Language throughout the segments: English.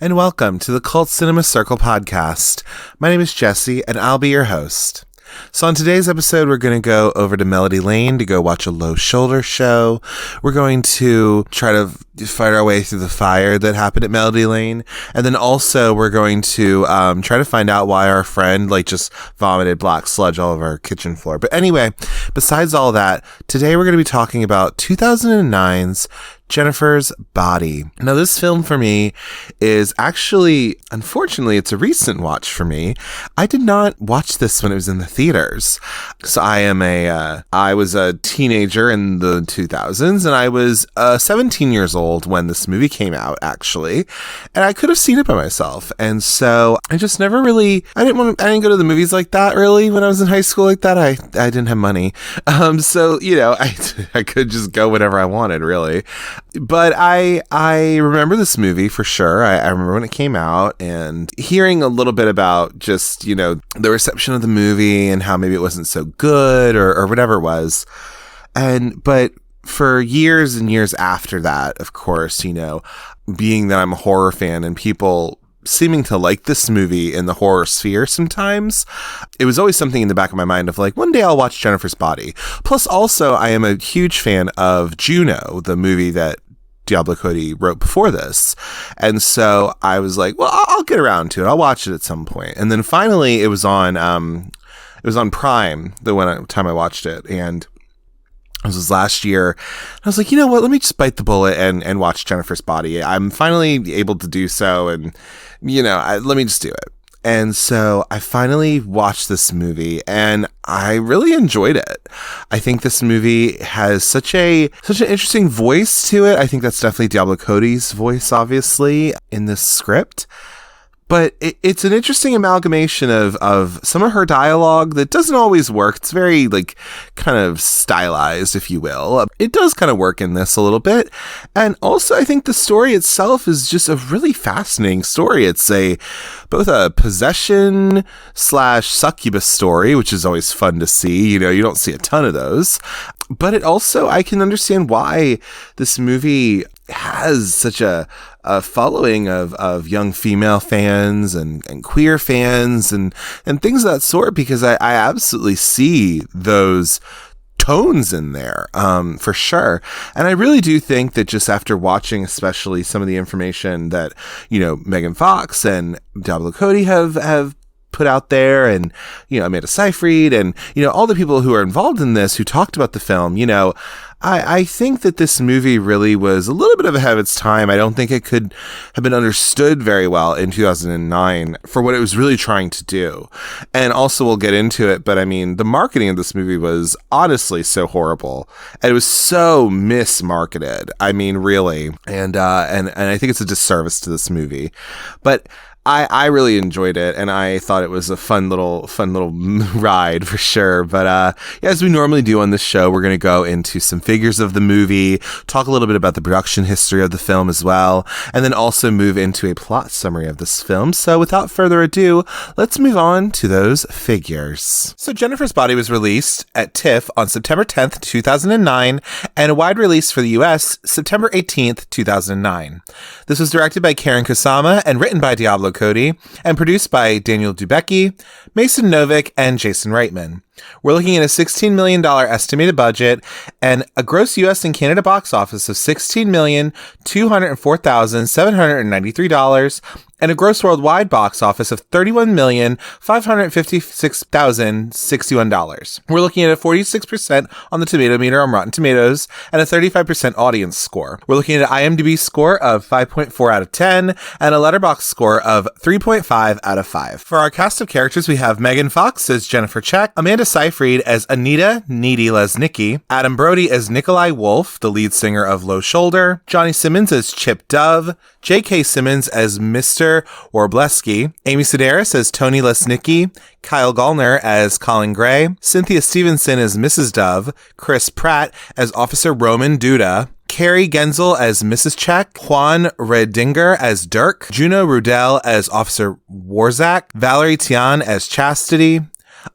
and welcome to the Cult Cinema Circle podcast. My name is Jesse, and I'll be your host. So on today's episode, we're going to go over to Melody Lane to go watch a Low Shoulder show. We're going to try to fight our way through the fire that happened at Melody Lane. And then also we're going to try to find out why our friend just vomited black sludge all over our kitchen floor. But anyway, besides all that, today we're going to be talking about 2009's Jennifer's Body. Now, this film for me is actually, unfortunately, it's a recent watch for me. I did not watch this when it was in the theaters. So I was a teenager in the 2000s, and I was 17 years old when this movie came out, actually. And I could have seen it by myself. And so I just never really, I didn't go to the movies like that, really, when I was in high school like that. I didn't have money. So, I could just go whenever I wanted, really. But I remember this movie for sure. I remember when it came out and hearing a little bit about just, the reception of the movie and how maybe it wasn't so good or whatever it was. But for years and years after that, of course, being that I'm a horror fan and people seeming to like this movie in the horror sphere sometimes, it was always something in the back of my mind of one day I'll watch Jennifer's Body. Plus also I am a huge fan of Juno, the movie that Diablo Cody wrote before this. And so I was like, well, I'll get around to it. I'll watch it at some point. And then finally it was on Prime the time I watched it. And this was last year. I was like, you know what? Let me just bite the bullet and watch Jennifer's Body. I'm finally able to do so. And, let me just do it. And so I finally watched this movie and I really enjoyed it. I think this movie has such an interesting voice to it. I think that's definitely Diablo Cody's voice, obviously, in this script. But it's an interesting amalgamation of some of her dialogue that doesn't always work. It's very kind of stylized, if you will. It does kind of work in this a little bit. And also I think the story itself is just a really fascinating story. It's both a possession / succubus story, which is always fun to see. You don't see a ton of those. But it also, I can understand why this movie has such a following of young female fans and queer fans and things of that sort, because I absolutely see those tones in there, for sure. And I really do think that just after watching especially some of the information that, Megan Fox and Diablo Cody have put out there, and Amanda Seyfried and all the people who are involved in this who talked about the film, I think that this movie really was a little bit of ahead of its time. I don't think it could have been understood very well in 2009 for what it was really trying to do. And also we'll get into it, but I mean, the marketing of this movie was honestly so horrible. And it was so mismarketed. I mean, really. And I think it's a disservice to this movie. But I really enjoyed it, and I thought it was a fun little ride for sure. But as we normally do on this show, we're going to go into some figures of the movie, talk a little bit about the production history of the film as well, and then also move into a plot summary of this film. So without further ado, let's move on to those figures. So Jennifer's Body was released at TIFF on September 10th, 2009, and a wide release for the US September 18th, 2009. This was directed by Karyn Kusama and written by Diablo Cody, and produced by Daniel Dubecki, Mason Novick, and Jason Reitman. We're looking at a $16 million estimated budget and a gross US and Canada box office of $16,204,793 and a gross worldwide box office of $31,556,061. We're looking at a 46% on the tomato meter on Rotten Tomatoes and a 35% audience score. We're looking at an IMDb score of 5.4 out of 10 and a Letterboxd score of 3.5 out of 5. For our cast of characters, we have Megan Fox as Jennifer Check, Amanda Seyfried as Anita Needy Lesnicki, Adam Brody as Nikolai Wolf, the lead singer of Low Shoulder, Johnny Simmons as Chip Dove, J.K. Simmons as Mr. Warbleski, Amy Sedaris as Tony Lesnicki, Kyle Gallner as Colin Gray, Cynthia Stevenson as Mrs. Dove, Chris Pratt as Officer Roman Duda, Carrie Genzel as Mrs. Check, Juan Redinger as Dirk, Juno Rudell as Officer Warzak, Valerie Tian as Chastity,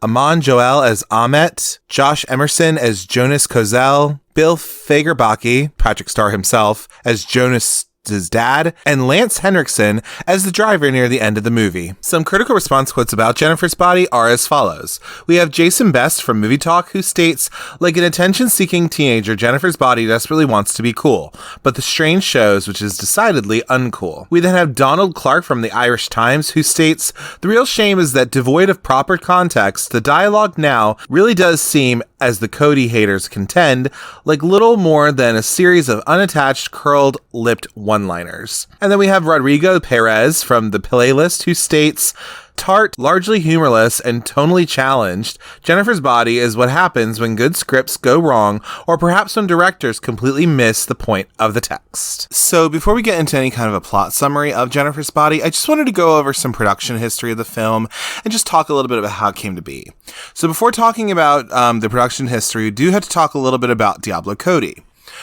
Aman Joel as Ahmet, Josh Emerson as Jonas Kozel, Bill Fagerbaki, Patrick Starr himself, as Jonas his dad, and Lance Henriksen as the driver near the end of the movie. Some critical response quotes about Jennifer's Body are as follows. We have Jason Best from Movie Talk, who states, like an attention-seeking teenager, Jennifer's Body desperately wants to be cool, but the strain shows, which is decidedly uncool. We then have Donald Clark from the Irish Times, who states, the real shame is that devoid of proper context, the dialogue now really does seem, as the Cody haters contend, like little more than a series of unattached, curled-lipped one-liners. And then we have Rodrigo Perez from The Playlist, who states, tart, largely humorless, and tonally challenged, Jennifer's Body is what happens when good scripts go wrong, or perhaps when directors completely miss the point of the text. So before we get into any kind of a plot summary of Jennifer's Body, I just wanted to go over some production history of the film and just talk a little bit about how it came to be. So before talking about the production history, we do have to talk a little bit about Diablo Cody.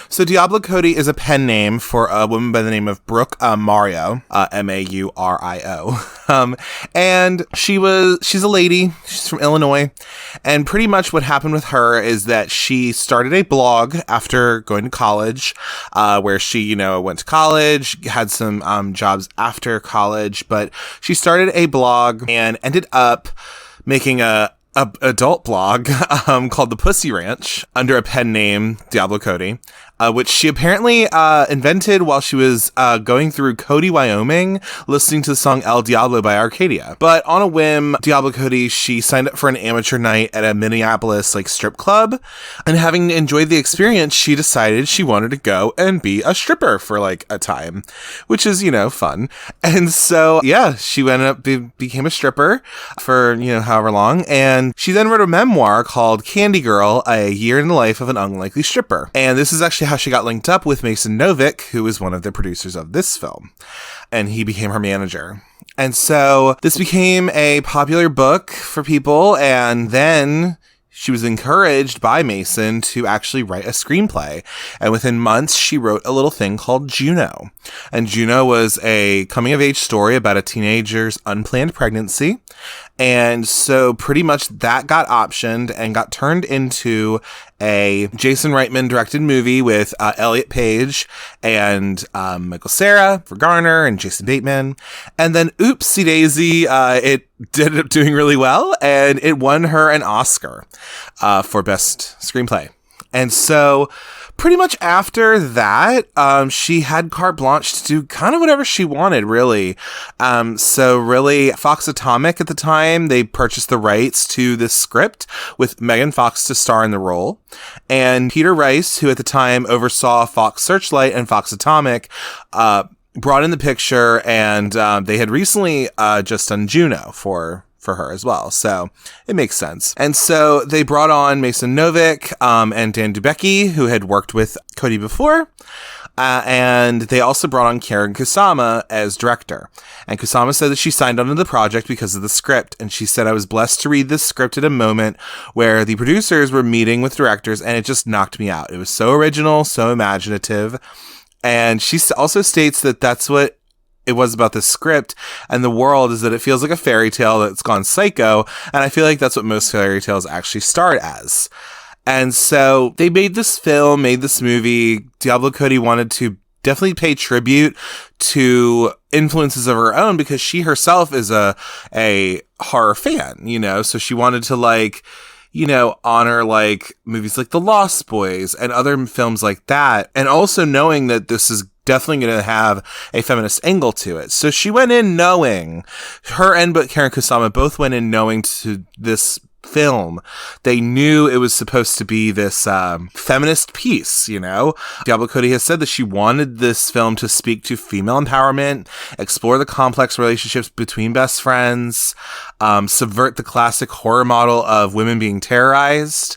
So Diablo Cody is a pen name for a woman by the name of Brooke Mario, Maurio. And she's a lady, she's from Illinois, and pretty much what happened with her is that she started a blog after going to college, where she, went to college, had some jobs after college, but she started a blog and ended up making a adult blog called The Pussy Ranch under a pen name, Diablo Cody, which she apparently invented while she was going through Cody, Wyoming, listening to the song El Diablo by Arcadia. But on a whim, Diablo Cody, she signed up for an amateur night at a Minneapolis strip club, and having enjoyed the experience, she decided she wanted to go and be a stripper for a time, which is, fun. And so, yeah, she went up, became a stripper for, however long, and she then wrote a memoir called Candy Girl, A Year in the Life of an Unlikely Stripper. And this is actually how she got linked up with Mason Novick, who is one of the producers of this film. And he became her manager. And so this became a popular book for people, and then she was encouraged by Mason to actually write a screenplay. And within months, she wrote a little thing called Juno. And Juno was a coming-of-age story about a teenager's unplanned pregnancy. And so pretty much that got optioned and got turned into a Jason Reitman directed movie with Elliot Page and Michael Cera for Garner and Jason Bateman. And then oopsie daisy, it did up doing really well, and it won her an Oscar for Best Screenplay. And so pretty much after that, she had carte blanche to do kind of whatever she wanted, really. So really, Fox Atomic at the time, they purchased the rights to this script with Megan Fox to star in the role. And Peter Rice, who at the time oversaw Fox Searchlight and Fox Atomic, brought in the picture, and they had recently just done Juno for her as well. So it makes sense. And so they brought on Mason Novick and Dan Dubecki, who had worked with Cody before. And they also brought on Karyn Kusama as director. And Kusama said that she signed on to the project because of the script. And she said, I was blessed to read this script at a moment where the producers were meeting with directors, and it just knocked me out. It was so original, so imaginative. And she also states that that's what it was about the script and the world, is that it feels like a fairy tale that's gone psycho. And I feel like that's what most fairy tales actually start as. And so they made this film, made this movie. Diablo Cody wanted to definitely pay tribute to influences of her own, because she herself is a horror fan, so she wanted to honor movies like The Lost Boys and other films like that. And also knowing that this is definitely going to have a feminist angle to it. So she went in knowing, her and Karyn Kusama both went in knowing to this film, they knew it was supposed to be this feminist piece, Diablo Cody has said that she wanted this film to speak to female empowerment, explore the complex relationships between best friends, subvert the classic horror model of women being terrorized.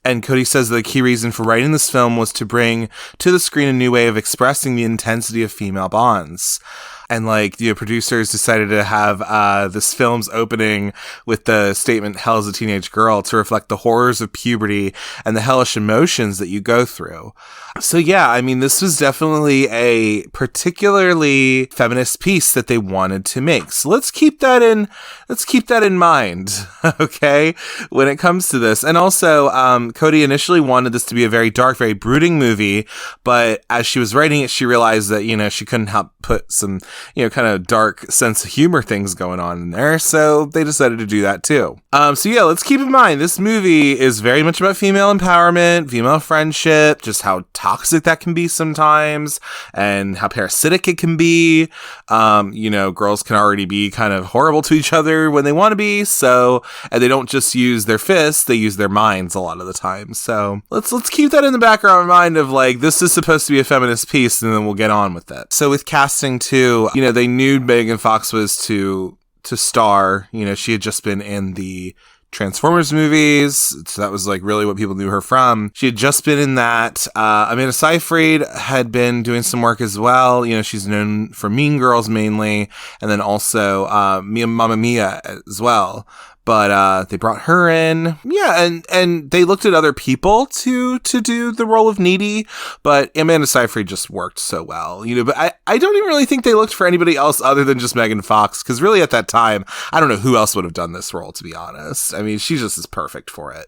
And Cody says the key reason for writing this film was to bring to the screen a new way of expressing the intensity of female bonds. And like, producers decided to have this film's opening with the statement, "Hell is a teenage girl," to reflect the horrors of puberty and the hellish emotions that you go through. So yeah, I mean, this was definitely a particularly feminist piece that they wanted to make. So let's keep that in mind, okay, when it comes to this. And also, Cody initially wanted this to be a very dark, very brooding movie, but as she was writing it, she realized that, she couldn't help put some, kind of dark sense of humor things going on in there. So they decided to do that too. So yeah, let's keep in mind, this movie is very much about female empowerment, female friendship, just how toxic that can be sometimes, and how parasitic it can be. Girls can already be kind of horrible to each other when they want to be. So, and they don't just use their fists, they use their minds a lot of the time. So let's keep that in the back of our mind of like, this is supposed to be a feminist piece, and then we'll get on with it. So with casting too, they knew Megan Fox was to star. She had just been in the Transformers movies, so that was like really what people knew her from. She had just been in that. Amanda Seyfried had been doing some work as well. She's known for Mean Girls mainly, and then also Mamma Mia as well. But they brought her in, and they looked at other people to do the role of Needy, but Amanda Seyfried just worked so well, But I don't even really think they looked for anybody else other than just Megan Fox, because really at that time, I don't know who else would have done this role, to be honest. I mean, she just is perfect for it.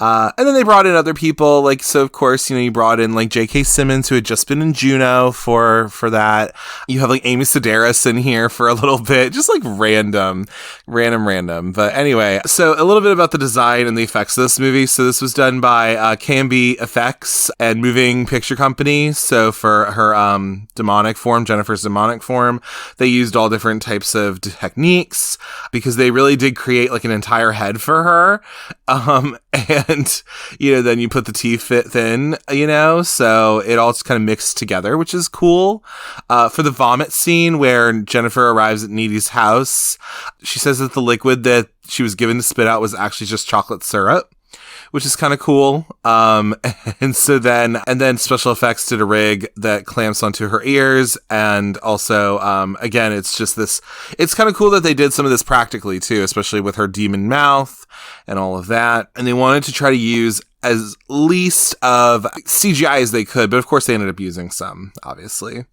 And then they brought in other people, so of course, you brought in J.K. Simmons, who had just been in Juno for that. You have Amy Sedaris in here for a little bit, just random. But anyway, so a little bit about the design and the effects of this movie. So this was done by KMB Effects and Moving Picture Company. So for her Jennifer's demonic form, they used all different types of techniques because they really did create an entire head for her. And, then you put the teeth in, so it all just kind of mixed together, which is cool. For the vomit scene where Jennifer arrives at Needy's house, she says that the liquid that she was given to spit out was actually just chocolate syrup, which is kind of cool. And then special effects did a rig that clamps onto her ears. And also, again, it's kind of cool that they did some of this practically too, especially with her demon mouth and all of that. And they wanted to try to use as least of CGI as they could, but of course they ended up using some, obviously.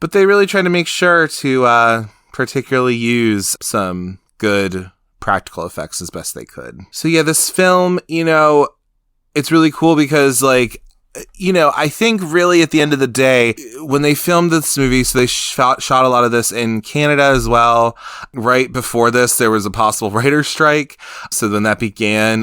But they really tried to make sure to particularly use some good practical effects as best they could. So yeah, this film, it's really cool because I think really at the end of the day, when they filmed this movie, so they shot a lot of this in Canada as well. Right before this, there was a possible writer's strike. So then that began.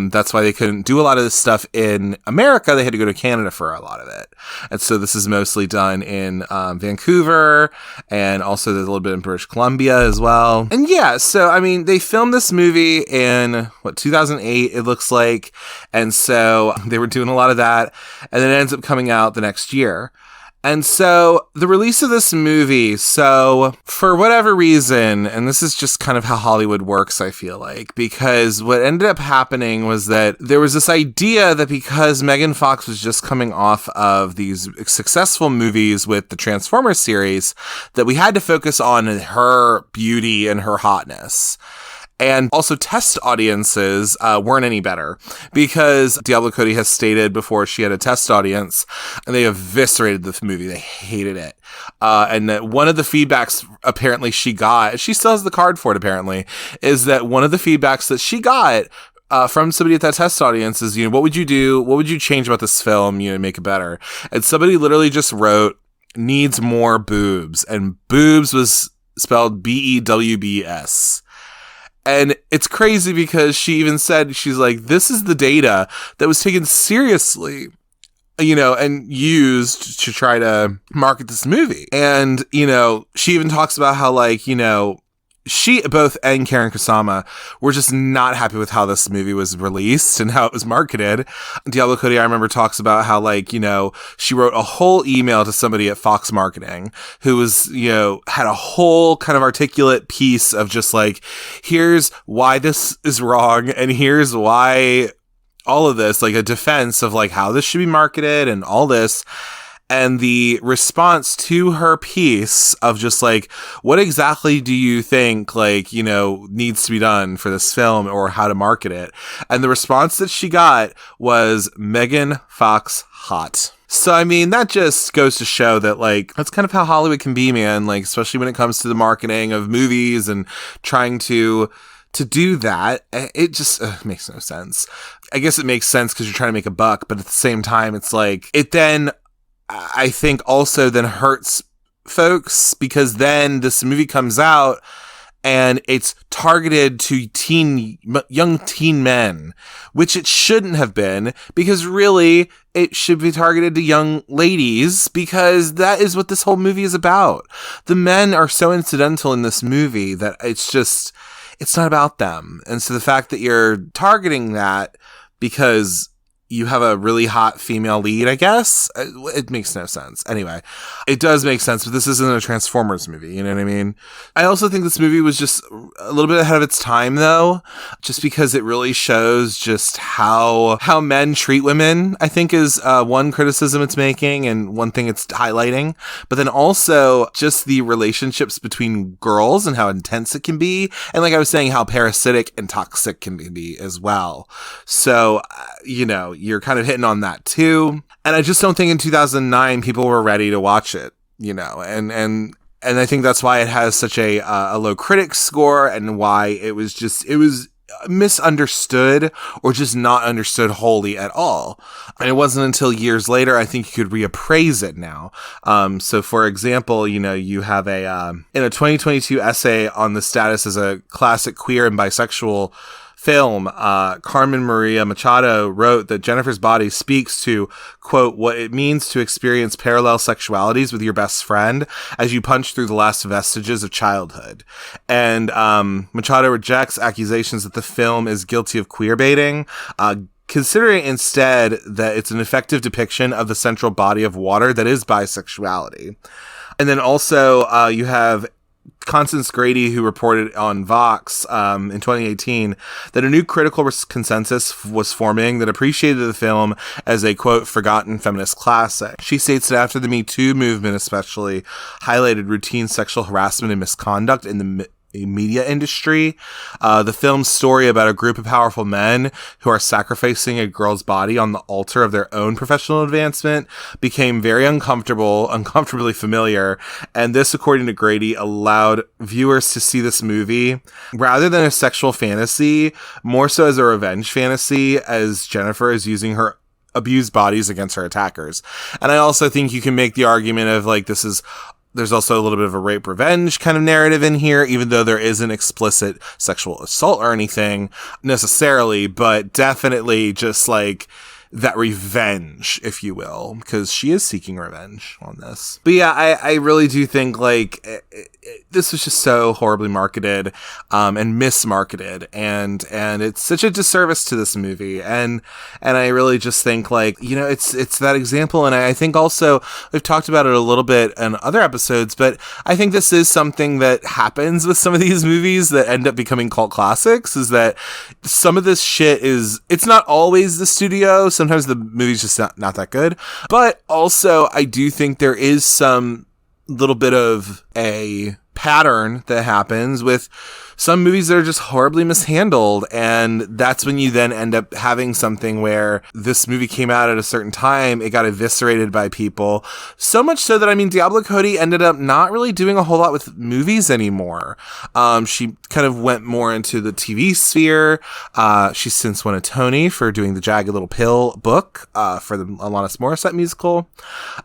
That's why they couldn't do a lot of this stuff in America. They had to go to Canada for a lot of it. And so this is mostly done in Vancouver, and also there's a little bit in British Columbia as well. And yeah, so I mean, they filmed this movie in 2008, it looks like. And so they were doing a lot of that. And then it ends up coming out the next year. And so the release of this movie, so for whatever reason, and this is just kind of how Hollywood works, I feel like, because what ended up happening was that there was this idea that because Megan Fox was just coming off of these successful movies with the Transformers series, that we had to focus on her beauty and her hotness. And also test audiences weren't any better because Diablo Cody has stated before she had a test audience and they eviscerated the movie. They hated it. And that one of the feedbacks apparently she got, she still has the card for it apparently, is that one of the feedbacks that she got from somebody at that test audience is, what would you do? What would you change about this film, to make it better? And somebody literally just wrote, needs more boobs. And boobs was spelled BEWBS. And it's crazy because she even said, she's like, this is the data that was taken seriously, and used to try to market this movie. And, she even talks about how she, both and Karyn Kusama, were just not happy with how this movie was released and how it was marketed. Diablo Cody, I remember, talks about how, she wrote a whole email to somebody at Fox Marketing who was, had a whole kind of articulate piece of just here's why this is wrong and here's why all of this, a defense of how this should be marketed and all this. And the response to her piece of just like, what exactly do you think, like, you know, needs to be done for this film or how to market it? And the response that she got was Megan Fox hot. So, I mean, that just goes to show that, like, that's kind of how Hollywood can be, man. Like, especially when it comes to the marketing of movies and trying to do that. It just makes no sense. I guess it makes sense because you're trying to make a buck, but at the same time, it's like, it then, I think also then hurts folks because then this movie comes out and it's targeted to young teen men, which it shouldn't have been, because really it should be targeted to young ladies, because that is what this whole movie is about. The men are so incidental in this movie that it's not about them. And so the fact that you're targeting that because you have a really hot female lead, I guess, it makes no sense. Anyway, it does make sense, but this isn't a Transformers movie, you know what I mean? I also think this movie was just a little bit ahead of its time, though, just because it really shows just how men treat women, I think, is one criticism it's making and one thing it's highlighting. But then also just the relationships between girls and how intense it can be. And like I was saying, how parasitic and toxic can be as well. So, you know, you're kind of hitting on that too. And I just don't think in 2009 people were ready to watch it, you know, and I think that's why it has such a low critic score, and why it was misunderstood or just not understood wholly at all. And it wasn't until years later, I think, you could reappraise it now. So for example, you know, you have in a 2022 essay on the status as a classic queer and bisexual film, Carmen Maria Machado wrote that Jennifer's Body speaks to, quote, what it means to experience parallel sexualities with your best friend as you punch through the last vestiges of childhood. And Machado rejects accusations that the film is guilty of queer baiting, considering instead that it's an effective depiction of the central body of water that is bisexuality. And then also you have Constance Grady, who reported on Vox in 2018 that a new critical consensus was forming that appreciated the film as a, quote, forgotten feminist classic. She states that after the Me Too movement especially highlighted routine sexual harassment and misconduct in the media industry, the film's story about a group of powerful men who are sacrificing a girl's body on the altar of their own professional advancement became very uncomfortably familiar. And this, according to Grady, allowed viewers to see this movie rather than a sexual fantasy, more so as a revenge fantasy, as Jennifer is using her abused bodies against her attackers. And I also think you can make the argument of, like, there's also a little bit of a rape revenge kind of narrative in here, even though there isn't explicit sexual assault or anything necessarily, but definitely just like that revenge, if you will, because she is seeking revenge on this. But yeah, I really do think like this was just so horribly marketed and mismarketed, and it's such a disservice to this movie, and I really just think, like, you know, it's that example. And I think also we've talked about it a little bit in other episodes, but I think this is something that happens with some of these movies that end up becoming cult classics, is that some of this shit it's not always the studio. Sometimes the movie's just not that good, but also I do think there is some little bit of a pattern that happens with some movies that are just horribly mishandled, and that's when you then end up having something where this movie came out at a certain time, it got eviscerated by people, so much so that, I mean, Diablo Cody ended up not really doing a whole lot with movies anymore. She kind of went more into the TV sphere. She's since won a Tony for doing the Jagged Little Pill book for the Alanis Morissette musical.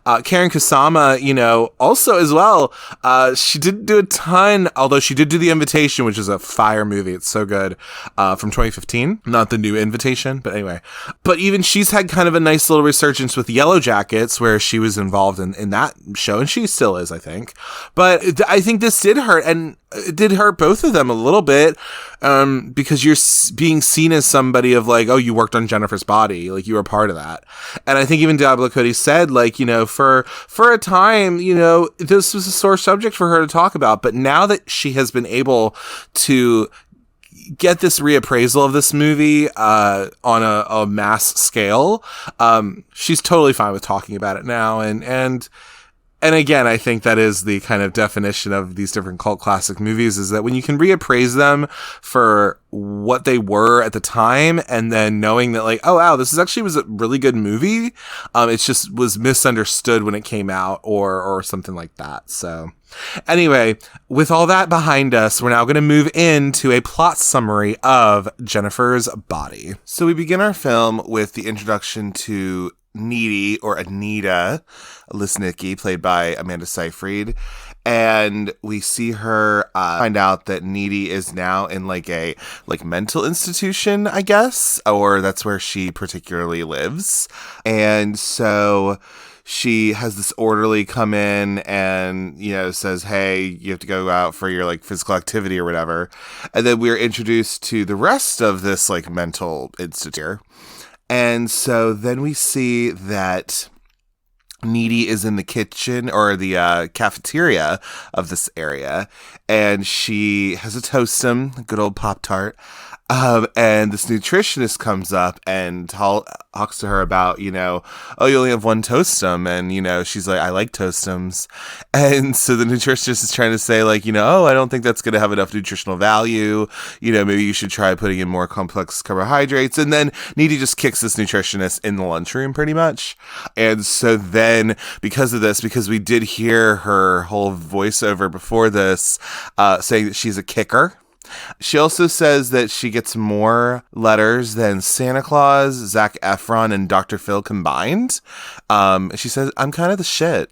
Karyn Kusama, you know, also as well, she didn't do a ton, although she did do The Invitation, which is a fire movie. It's so good, from 2015, not the new Invitation, but anyway. But even she's had kind of a nice little resurgence with Yellow Jackets, where she was involved in that show, and she still is, I think. But I think this did hurt, and it did hurt both of them a little bit, because you're being seen as somebody of, like, oh, you worked on Jennifer's Body, like, you were part of that. And I think even Diablo Cody said, like, you know, for a time, you know, this was a sore subject for her to talk about, but now that she has been able to get this reappraisal of this movie on a mass scale, she's totally fine with talking about it now. And again, I think that is the kind of definition of these different cult classic movies, is that when you can reappraise them for what they were at the time, and then knowing that like, oh wow, this was a really good movie. It just was misunderstood when it came out or something like that. So anyway, with all that behind us, we're now going to move into a plot summary of Jennifer's Body. So we begin our film with the introduction to Needy, or Anita Lisnicki, played by Amanda Seyfried, and we see her find out that Needy is now in like a mental institution, I guess, or that's where she particularly lives. And so she has this orderly come in and, says, hey, you have to go out for your like physical activity or whatever. And then we're introduced to the rest of this like mental institute. And so then we see that Needy is in the kitchen or the cafeteria of this area, and she has a Toastum, a good old Pop-Tart. And this nutritionist comes up and talks to her about, oh, you only have one Toastum. And, she's like, I like Toastums. And so the nutritionist is trying to say like, oh, I don't think that's going to have enough nutritional value. Maybe you should try putting in more complex carbohydrates. And then Needy just kicks this nutritionist in the lunchroom pretty much. And so then because of this, because we did hear her whole voiceover before this, saying that she's a kicker. She also says that she gets more letters than Santa Claus, Zac Efron, and Dr. Phil combined. She says, I'm kind of the shit.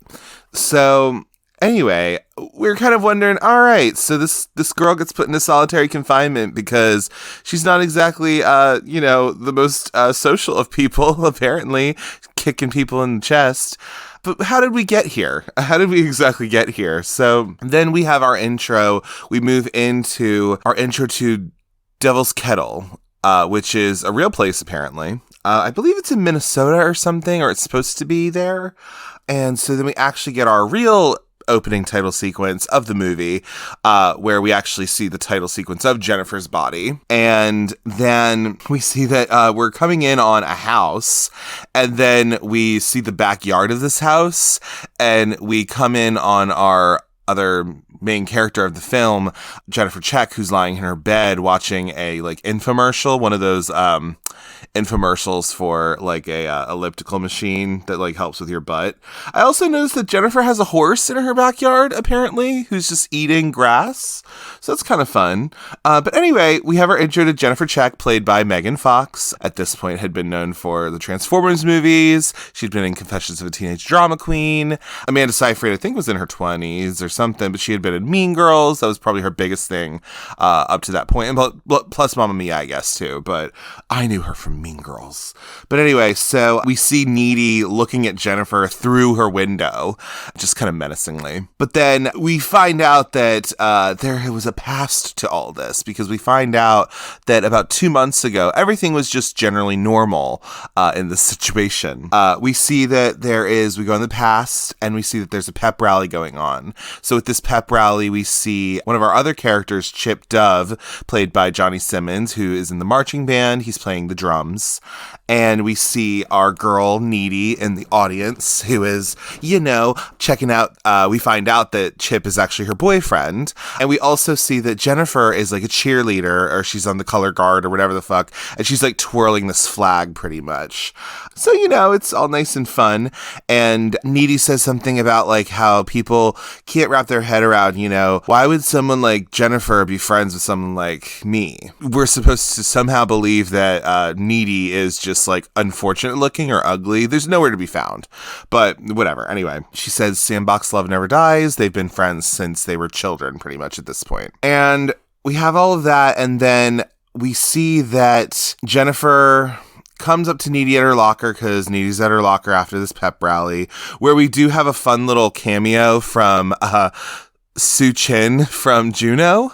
So anyway, we're kind of wondering, all right, so this girl gets put into solitary confinement because she's not exactly, the most social of people, apparently, kicking people in the chest. But how did we get here? How did we exactly get here? So then we have our intro. We move into our intro to Devil's Kettle, which is a real place, apparently. I believe it's in Minnesota or something, or it's supposed to be there. And so then we actually get our real opening title sequence of the movie, where we actually see the title sequence of Jennifer's Body. And then we see that we're coming in on a house, and then we see the backyard of this house, and we come in on our other main character of the film, Jennifer Check, who's lying in her bed watching a like infomercial, one of those infomercials for like a elliptical machine that like helps with your butt. I also noticed that Jennifer has a horse in her backyard, apparently, who's just eating grass. So that's kind of fun. But anyway, we have our intro to Jennifer Check, played by Megan Fox. At this point, had been known for the Transformers movies. She'd been in Confessions of a Teenage Drama Queen. Amanda Seyfried, I think, was in her 20s or something, but she had been in Mean Girls. That was probably her biggest thing up to that point. And plus Mamma Mia, I guess, too. But I knew her from Mean Girls. But anyway, so we see Needy looking at Jennifer through her window, just kind of menacingly. But then we find out that there was a past to all this, because we find out that about 2 months ago, everything was just generally normal in this situation. We see that we go in the past, and we see that there's a pep rally going on. So with this pep rally, we see one of our other characters, Chip Dove, played by Johnny Simmons, who is in the marching band. He's playing the drums. And we see our girl, Needy, in the audience, who is, checking out. We find out that Chip is actually her boyfriend. And we also see that Jennifer is like a cheerleader, or she's on the color guard or whatever the fuck. And she's like twirling this flag pretty much. So, it's all nice and fun. And Needy says something about like how people can't wrap their head around, why would someone like Jennifer be friends with someone like me? We're supposed to somehow believe that Needy is just like unfortunate looking or ugly. There's nowhere to be found, but whatever. Anyway, she says sandbox love never dies. They've been friends since they were children pretty much at this point. And we have all of that. And then we see that Jennifer comes up to Needy at her locker, because Needy's at her locker after this pep rally, where we do have a fun little cameo from Sue Chin from Juno.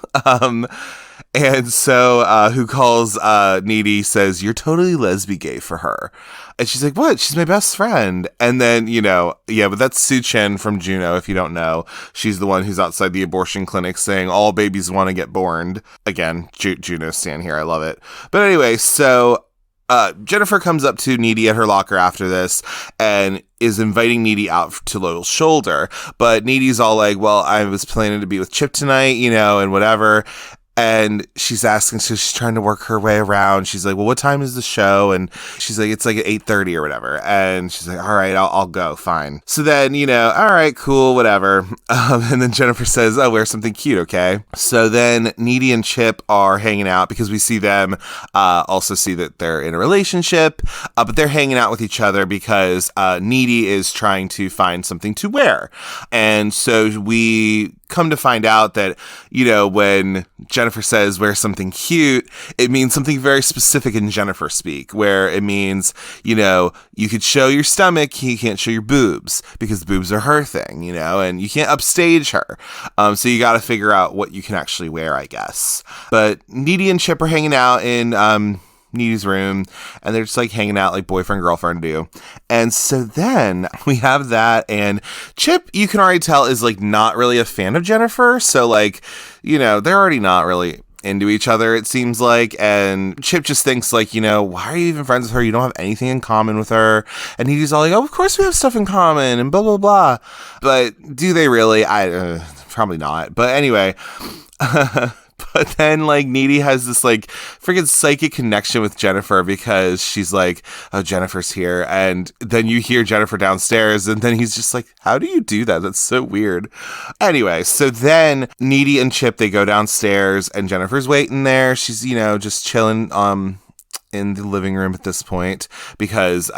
And so who calls Needy, says, "You're totally lesbi gay for her." And she's like, "What? She's my best friend." And then, but that's Sue Chen from Juno, if you don't know. She's the one who's outside the abortion clinic saying all babies want to get born. Again, Juno stan here. I love it. But anyway, so Jennifer comes up to Needy at her locker after this and is inviting Needy out to Low Shoulder. But Needy's all like, "Well, I was planning to be with Chip tonight, and whatever." And she's asking, so she's trying to work her way around. She's like, "Well, what time is the show?" And she's like, "It's like at 8:30 or whatever." And she's like, "All right, I'll go. Fine." So then, all right, cool, whatever. And then Jennifer says, "Oh, wear something cute, okay?" So then Needy and Chip are hanging out because we see them also see that they're in a relationship, but they're hanging out with each other because Needy is trying to find something to wear. And so we come to find out that, when Jennifer says wear something cute, it means something very specific in Jennifer speak, where it means, you could show your stomach, you can't show your boobs because boobs are her thing, and you can't upstage her. So you got to figure out what you can actually wear, I guess. But Needy and Chip are hanging out in Needy's room, and they're just like hanging out like boyfriend girlfriend do. And so then we have that, and Chip, you can already tell, is like not really a fan of Jennifer. So like, they're already not really into each other, it seems like. And Chip just thinks like, why are you even friends with her? You don't have anything in common with her. And he's all like, "Oh, of course we have stuff in common," and blah blah blah. But do they really? Probably not. But anyway. But then, like, Needy has this, like, freaking psychic connection with Jennifer because she's like, "Oh, Jennifer's here." And then you hear Jennifer downstairs, and then he's just like, "How do you do that? That's so weird." Anyway, so then Needy and Chip, they go downstairs, and Jennifer's waiting there. She's, just chilling in the living room at this point because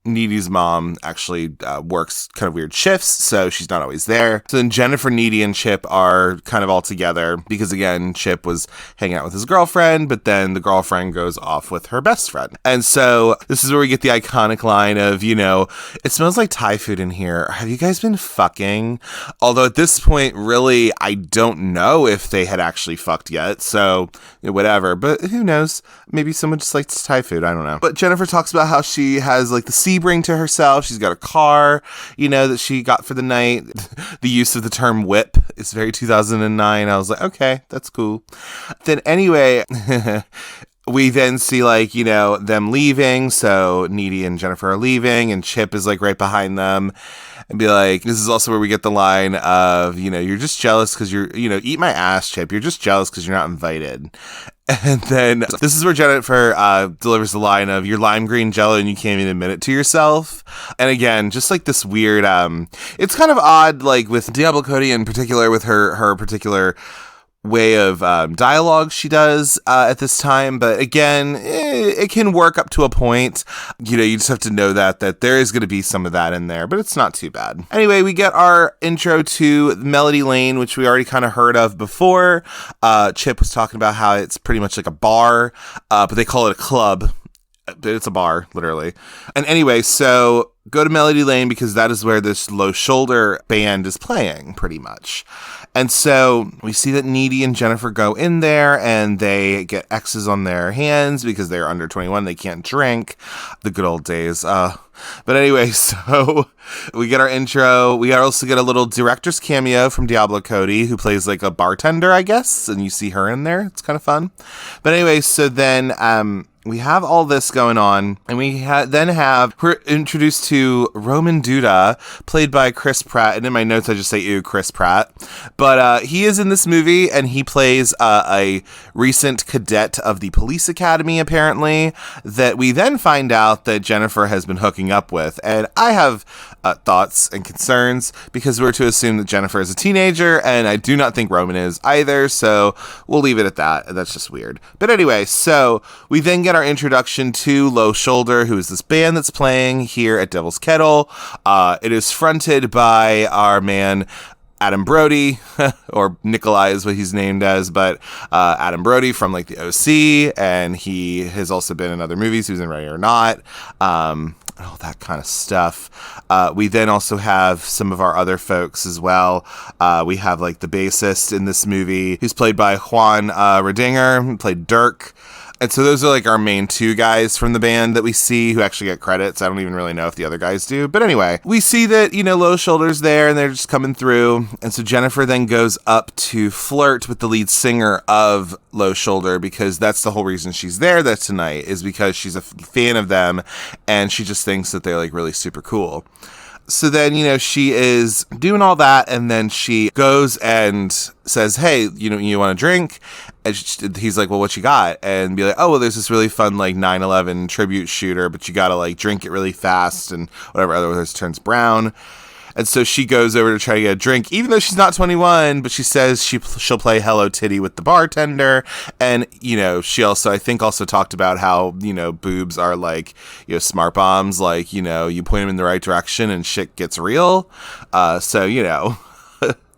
Needy's mom actually works kind of weird shifts, so she's not always there. So then Jennifer, Needy, and Chip are kind of all together because, again, Chip was hanging out with his girlfriend, but then the girlfriend goes off with her best friend. And so this is where we get the iconic line of, "It smells like Thai food in here. Have you guys been fucking?" Although at this point, really, I don't know if they had actually fucked yet, so whatever. But who knows? Maybe someone just likes Thai food. I don't know. But Jennifer talks about how she has like the Sebring to herself. She's got a car, that she got for the night. The use of the term whip is very 2009. I was like, okay, that's cool. Then anyway, we then see like, them leaving. So Needy and Jennifer are leaving, and Chip is like right behind them. And be like, this is also where we get the line of, "You're just jealous because you're, eat my ass, Chip. You're just jealous because you're not invited." And then this is where Jennifer delivers the line of, "You're lime green jello and you can't even admit it to yourself." And again, just like this weird, it's kind of odd, like with Diablo Cody in particular, with her particular way of dialogue she does at this time. But again, it can work up to a point. You just have to know that there is going to be some of that in there, but it's not too bad. Anyway, we get our intro to Melody Lane, which we already kind of heard of before. Chip was talking about how it's pretty much like a bar, but they call it a club. It's a bar, literally. And anyway, so go to Melody Lane because that is where this Low Shoulder band is playing, pretty much. And so we see that Needy and Jennifer go in there, and they get X's on their hands because they're under 21. They can't drink. The good old days. But anyway, so we get our intro. We also get a little director's cameo from Diablo Cody, who plays like a bartender, I guess. And you see her in there. It's kind of fun. But anyway, so then we have all this going on, and we we're introduced to Roman Duda, played by Chris Pratt. And in my notes, I just say, ew, Chris Pratt. But he is in this movie, and he plays a recent cadet of the police academy, apparently, that we then find out that Jennifer has been hooking up with. And I have thoughts and concerns because we're to assume that Jennifer is a teenager, and I do not think Roman is either. So we'll leave it at that. That's just weird. But anyway, so we then get our introduction to Low Shoulder, who is this band that's playing here at Devil's Kettle. It is fronted by our man Adam Brody, or Nikolai is what he's named as, but Adam Brody from like the OC, and he has also been in other movies. He was in Ready or Not. and all that kind of stuff. We then also have some of our other folks as well. We have like the bassist in this movie, who's played by Juan Redinger, who played Dirk. And so those are like our main two guys from the band that we see who actually get credits. I don't even really know if the other guys do. But anyway, we see that, Low Shoulder's there and they're just coming through. And so Jennifer then goes up to flirt with the lead singer of Low Shoulder, because that's the whole reason she's there that tonight, is because she's a fan of them and she just thinks that they're like really super cool. So then, she is doing all that, and then she goes and says, hey, you want a drink? And he's like, well, what you got? And be like, oh, well, there's this really fun, like, 9/11 tribute shooter, but you gotta, like, drink it really fast and whatever, otherwise it turns brown. And so she goes over to try to get a drink, even though she's not 21, but she says she'll play Hello Titty with the bartender. And, she also, I think, also talked about how, boobs are like, smart bombs, like, you point them in the right direction and shit gets real. So,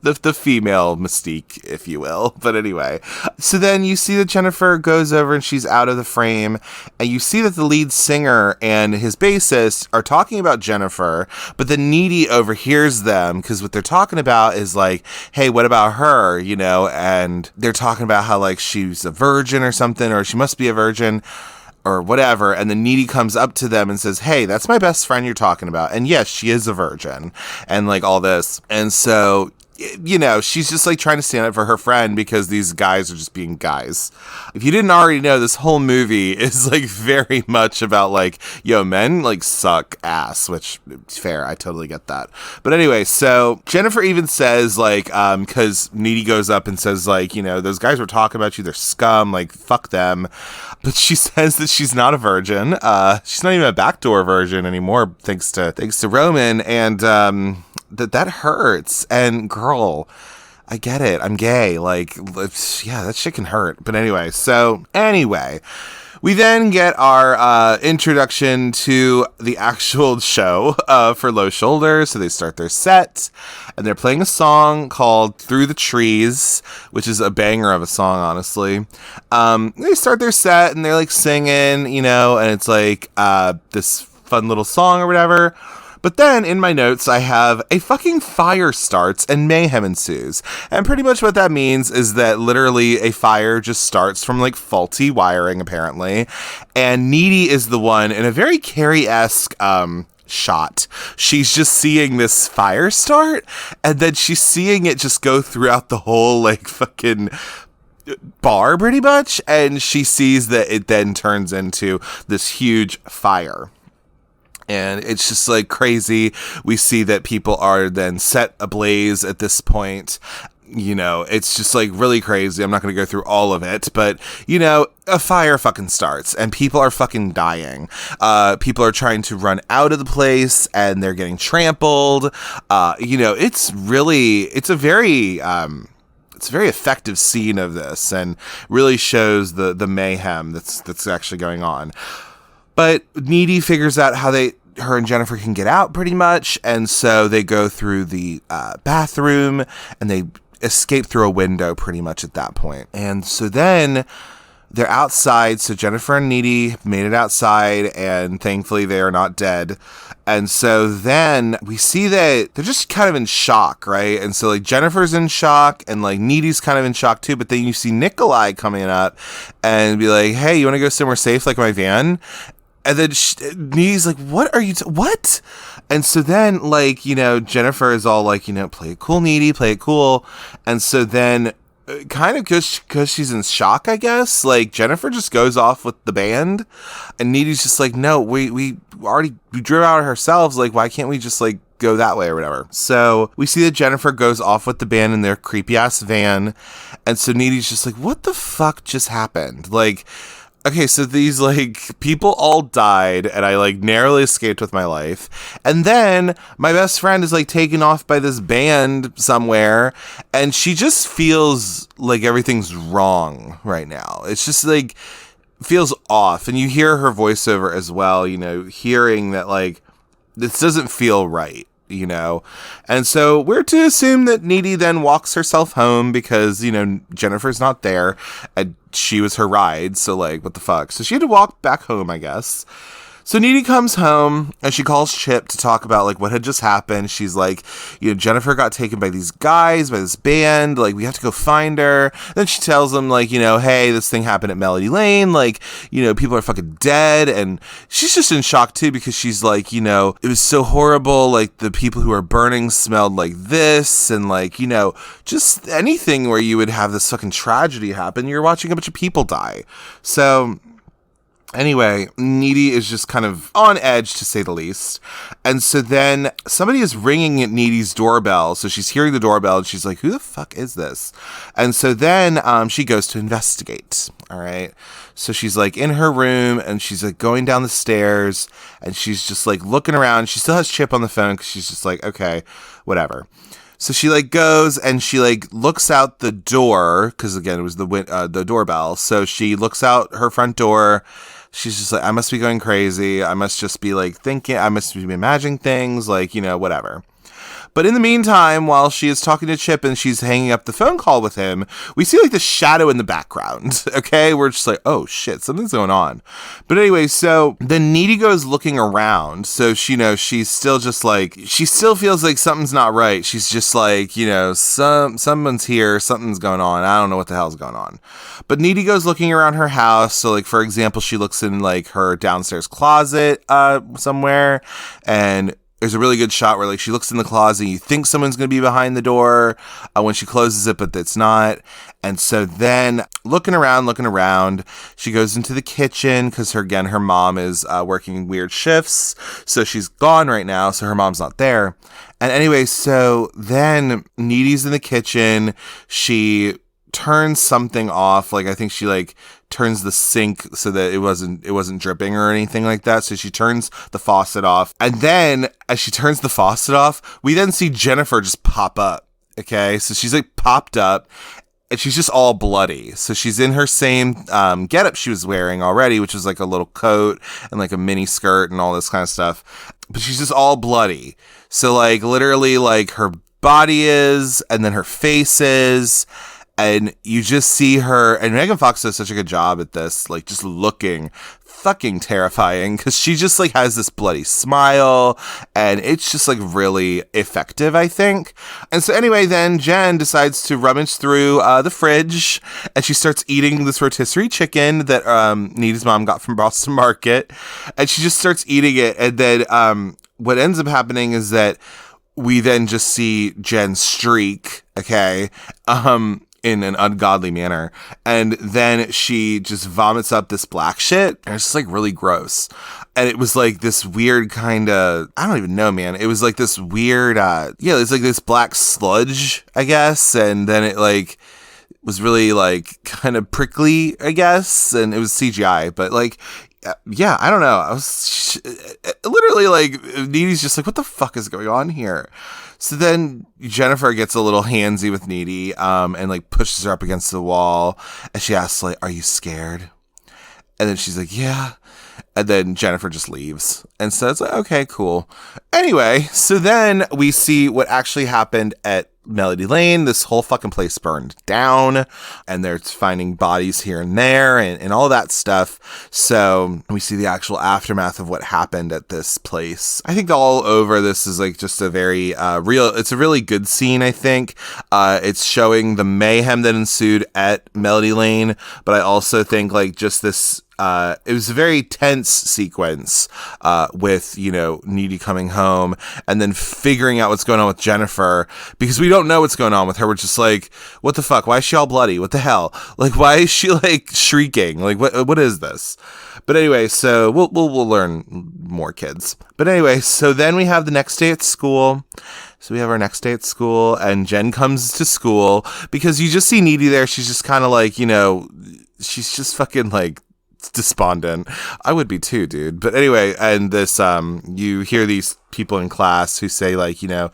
the female mystique, if you will. But anyway, so then you see that Jennifer goes over and she's out of the frame, and you see that the lead singer and his bassist are talking about Jennifer, but the Needy overhears them, because what they're talking about is like, hey, what about her, and they're talking about how like she's a virgin or something, or she must be a virgin or whatever, and the Needy comes up to them and says, hey, that's my best friend you're talking about, and yes, she is a virgin, and like all this. And so she's just like trying to stand up for her friend, because these guys are just being guys. If you didn't already know, this whole movie is like very much about like, men like suck ass, which fair. I totally get that. But anyway, so Jennifer even says like, cause Needy goes up and says like, those guys were talking about you. They're scum. Like, fuck them. But she says that she's not a virgin. She's not even a backdoor virgin anymore, thanks to Roman. And, that hurts. And girl, I get it. I'm gay. Like, yeah, that shit can hurt. But anyway, we then get our introduction to the actual show for Low Shoulder. So they start their set, and they're playing a song called Through the Trees, which is a banger of a song, honestly. They start their set, and they're like singing, and it's like this fun little song or whatever. But then in my notes, I have a fucking fire starts and mayhem ensues. And pretty much what that means is that literally a fire just starts from like faulty wiring, apparently. And Needy is the one in a very Carrie-esque shot. She's just seeing this fire start, and then she's seeing it just go throughout the whole like fucking bar pretty much. And she sees that it then turns into this huge fire. And it's just like crazy. We see that people are then set ablaze at this point. It's just like really crazy. I'm not going to go through all of it, but a fire fucking starts and people are fucking dying. People are trying to run out of the place and they're getting trampled. It's a very effective scene of this, and really shows the mayhem that's actually going on. But Needy figures out how her and Jennifer can get out pretty much. And so they go through the bathroom and they escape through a window pretty much at that point. And so then they're outside. So Jennifer and Needy made it outside, and thankfully they are not dead. And so then we see that they're just kind of in shock, right? And so like Jennifer's in shock and like Needy's kind of in shock too. But then you see Nikolai coming up and be like, hey, you want to go somewhere safe like my van? And then Needy's like, what are you, what? And so then, like, Jennifer is all like, play it cool, Needy, play it cool. And so then, kind of because she's in shock, I guess, like, Jennifer just goes off with the band. And Needy's just like, no, we drove out ourselves. Like, why can't we just, like, go that way or whatever? So we see that Jennifer goes off with the band in their creepy-ass van. And so Needy's just like, what the fuck just happened? Like, okay, so these, like, people all died, and I, like, narrowly escaped with my life. And then my best friend is, like, taken off by this band somewhere, and she just feels like everything's wrong right now. It's just, like, feels off. And you hear her voiceover as well, hearing that, like, this doesn't feel right. And so we're to assume that Needy then walks herself home because, Jennifer's not there and she was her ride. So like, what the fuck? So she had to walk back home, I guess. So Needy comes home and she calls Chip to talk about like what had just happened. She's like, Jennifer got taken by these guys, by this band. Like, we have to go find her. Then she tells them like, hey, this thing happened at Melody Lane. Like, people are fucking dead. And she's just in shock too, because she's like, it was so horrible. Like, the people who are burning smelled like this. And like, just anything where you would have this fucking tragedy happen. You're watching a bunch of people die. So anyway, Needy is just kind of on edge, to say the least. And so then somebody is ringing at Needy's doorbell. So she's hearing the doorbell and she's like, who the fuck is this? And so then she goes to investigate. All right. So she's like in her room and she's like going down the stairs and she's just like looking around. She still has Chip on the phone because she's just like, okay, whatever. So she like goes and she like looks out the door because again, it was the doorbell. So she looks out her front door. She's just like, I must be going crazy. I must just be like thinking, I must be imagining things like, whatever. But in the meantime, while she is talking to Chip and she's hanging up the phone call with him, we see like the shadow in the background. Okay. We're just like, oh shit, something's going on. But anyway, so then Needy goes looking around. So she, she's still just like, she still feels like something's not right. She's just like, someone's here, something's going on. I don't know what the hell's going on. But Needy goes looking around her house. So like, for example, she looks in like her downstairs closet somewhere, and there's a really good shot where like she looks in the closet and you think someone's going to be behind the door when she closes it, but it's not. And so then looking around, she goes into the kitchen because her mom is working weird shifts. So she's gone right now. So her mom's not there. And anyway, so then Needy's in the kitchen. She turns something off. Like, I think she like turns the sink so that it wasn't dripping or anything like that. So she turns the faucet off. And then as she turns the faucet off, we then see Jennifer just pop up. Okay. So she's like popped up and she's just all bloody. So she's in her same getup she was wearing already, which was like a little coat and like a mini skirt and all this kind of stuff. But she's just all bloody. So like literally like her body is, and then her face is. And you just see her, and Megan Fox does such a good job at this, like just looking fucking terrifying because she just like has this bloody smile and it's just like really effective, I think. And so anyway, then Jen decides to rummage through the fridge and she starts eating this rotisserie chicken that Needy's mom got from Boston Market, and she just starts eating it. And then what ends up happening is that we then just see Jen streak, okay, in an ungodly manner. And then she just vomits up this black shit. And it's just like really gross. And it was like this weird kind of, I don't even know, man. It was like this weird, it's like this black sludge, I guess. And then it like was really like kind of prickly, I guess. And it was CGI, but like, yeah, I don't know. I was literally like, Needy's just like, what the fuck is going on here? So then Jennifer gets a little handsy with Needy, and like pushes her up against the wall, and she asks like, are you scared? And then she's like, yeah. And then Jennifer just leaves. And so it's like, okay, cool. Anyway, so then we see what actually happened at Melody Lane. This whole fucking place burned down, and they're finding bodies here and there and all that stuff. So we see the actual aftermath of what happened at this place. I think all over this is like just a very it's a really good scene, I think. It's showing the mayhem that ensued at Melody Lane, but I also think like just this it was a very tense sequence with, Needy coming home and then figuring out what's going on with Jennifer, because we don't know what's going on with her. We're just like, what the fuck? Why is she all bloody? What the hell? Like, why is she like shrieking? Like, what is this? But anyway, so we'll learn more, kids. But anyway, so then we have the next day at school. So we have our next day at school, and Jen comes to school because you just see Needy there. She's just kind of like, she's just fucking like despondent. I would be too, dude. But anyway, and this you hear these people in class who say like, oh,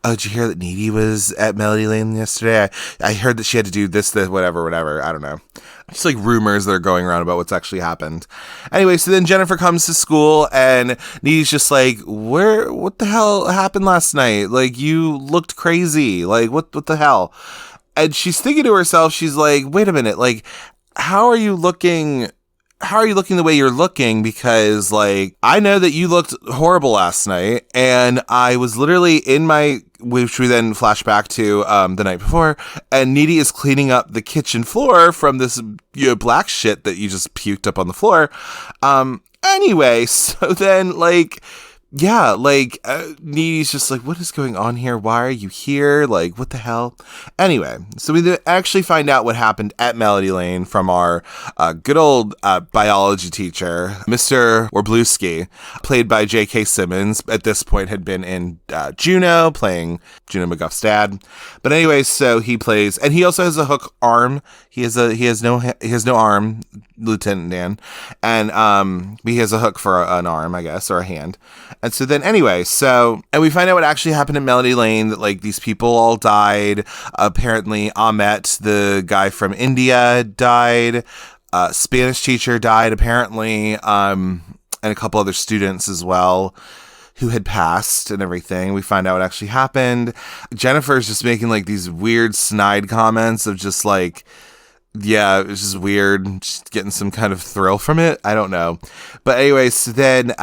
did you hear that Needy was at Melody Lane yesterday? I heard that she had to do this, whatever. I don't know. It's like rumors that are going around about what's actually happened. Anyway, so then Jennifer comes to school and Needy's just like, what the hell happened last night? Like, you looked crazy. Like, what the hell? And she's thinking to herself, she's like, wait a minute, like, how are you looking how are you looking the way you're looking? Because, like, I know that you looked horrible last night, and I was literally which we then flash back to the night before, and Needy is cleaning up the kitchen floor from this black shit that you just puked up on the floor. Anyway, so then, like... yeah, like, Needy's just like, what is going on here? Why are you here? Like, what the hell? Anyway, so we actually find out what happened at Melody Lane from our good old biology teacher, Mr. Warbluski, played by J.K. Simmons. At this point had been in Juno, playing Juno McGuff's dad. But anyway, so he plays, and he also has a hook arm. He has no arm, Lieutenant Dan, and he has a hook for an arm, I guess, or a hand. And so then anyway, and we find out what actually happened at Melody Lane, that like these people all died. Apparently Ahmet, the guy from India, died. Spanish teacher died apparently, and a couple other students as well who had passed and everything. We find out what actually happened. Jennifer's just making like these weird snide comments of just like, yeah, it was just weird, just getting some kind of thrill from it. I don't know. But anyway, so then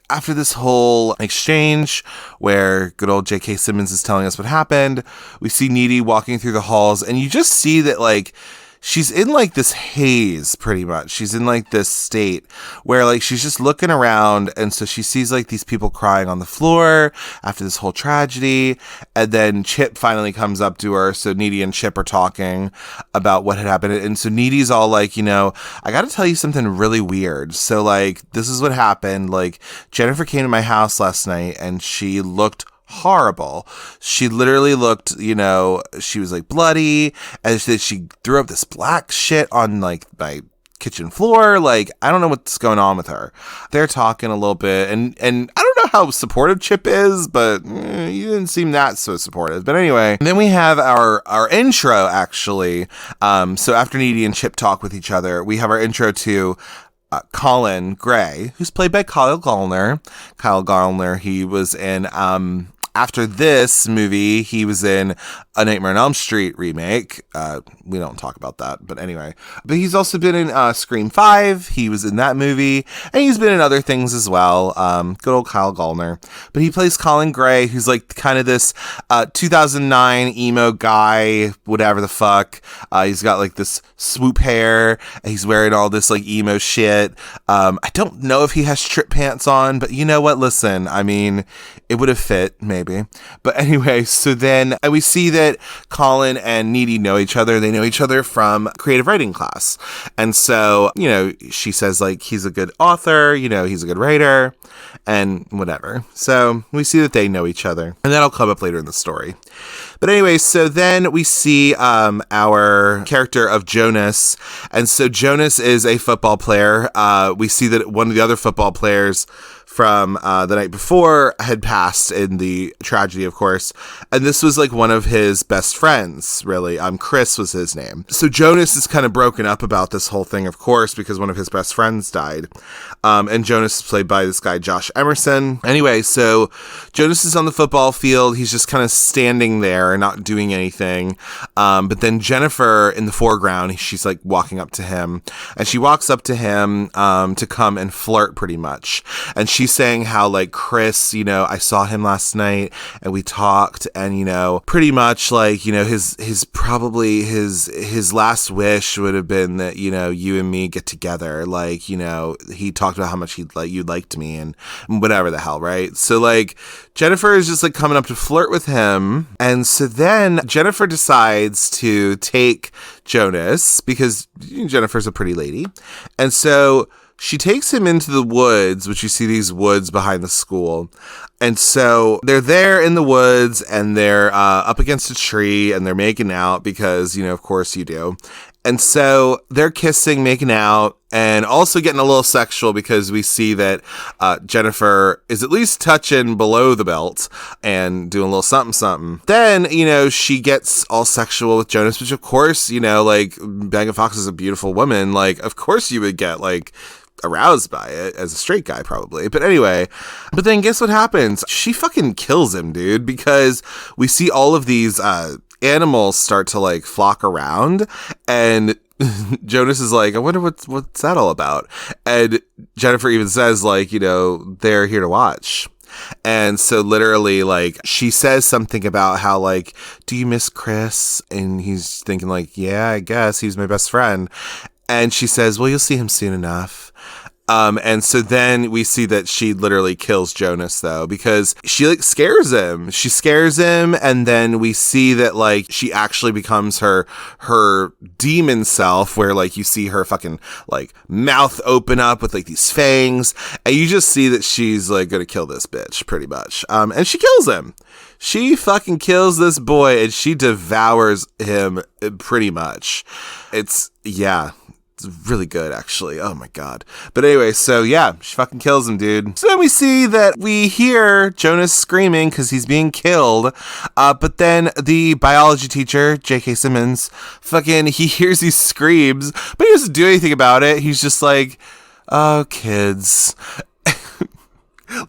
after this whole exchange where good old J.K. Simmons is telling us what happened, we see Needy walking through the halls, and you just see that, like, she's in, like, this haze, pretty much. She's in, like, this state where, like, she's just looking around, and so she sees, like, these people crying on the floor after this whole tragedy, and then Chip finally comes up to her, so Needy and Chip are talking about what had happened, and so Needy's all like, I gotta tell you something really weird. So, like, this is what happened. Like, Jennifer came to my house last night, and she looked horrible. She literally looked, she was like bloody, and she threw up this black shit on like my kitchen floor. Like, I don't know what's going on with her. They're talking a little bit, and I don't know how supportive Chip is, but you didn't seem that so supportive. But anyway, then we have our intro actually. So after Needy and Chip talk with each other, we have our intro to Colin Gray, who's played by Kyle Gallner. Kyle Gallner, he was in after this movie, he was in A Nightmare on Elm Street remake. We don't talk about that, but anyway. But he's also been in Scream 5. He was in that movie, and he's been in other things as well. Good old Kyle Gallner. But he plays Colin Gray, who's like kind of this 2009 emo guy, whatever the fuck. He's got like this swoop hair, and he's wearing all this like emo shit. I don't know if he has strip pants on, but you know what? Listen, I mean, it would have fit, maybe. But anyway, so then we see that Colin and Needy know each other. They know each other from creative writing class. And so, she says, like, he's a good author, he's a good writer, and whatever. So we see that they know each other. And that'll come up later in the story. But anyway, so then we see our character of Jonas. And so Jonas is a football player. We see that one of the other football players from the night before had passed in the tragedy, of course. And this was like one of his best friends, really. Chris was his name. So Jonas is kind of broken up about this whole thing, of course, because one of his best friends died. And Jonas is played by this guy, Josh Emerson. Anyway, so Jonas is on the football field. He's just kind of standing there, not doing anything. But then Jennifer in the foreground, she's like walking up to him. And she walks up to him to come and flirt pretty much. And she's saying how like Chris, I saw him last night and we talked, and pretty much like, his probably his last wish would have been that, you and me get together. Like, he talked about how much you liked me and whatever the hell, right? So like Jennifer is just like coming up to flirt with him. And so then Jennifer decides to take Jonas because Jennifer's a pretty lady. And so she takes him into the woods, which you see these woods behind the school. And so they're there in the woods, and they're up against a tree, and they're making out because, of course you do. And so they're kissing, making out, and also getting a little sexual because we see that Jennifer is at least touching below the belt and doing a little something, something. Then, she gets all sexual with Jonas, which of course, like Megan Fox is a beautiful woman. Like, of course you would get like aroused by it as a straight guy probably. But anyway, but then guess what happens? She fucking kills him, dude, because we see all of these animals start to like flock around, and Jonas is like, I wonder what's that all about? And Jennifer even says, like, they're here to watch. And so literally, like, she says something about how, like, do you miss Chris? And he's thinking, like, yeah, I guess he's my best friend. And she says, well, you'll see him soon enough. And so then we see that she literally kills Jonas, though, because she like scares him. She scares him. And then we see that like she actually becomes her demon self, where like you see her fucking like mouth open up with like these fangs. And you just see that she's like going to kill this bitch pretty much. And she kills him. She fucking kills this boy and she devours him pretty much. It's really good, actually. Oh my god. But anyway, so yeah, she fucking kills him, dude. So then we see that we hear Jonas screaming because he's being killed. But then the biology teacher, J.K. Simmons, he hears these screams, but he doesn't do anything about it. He's just like, oh, kids.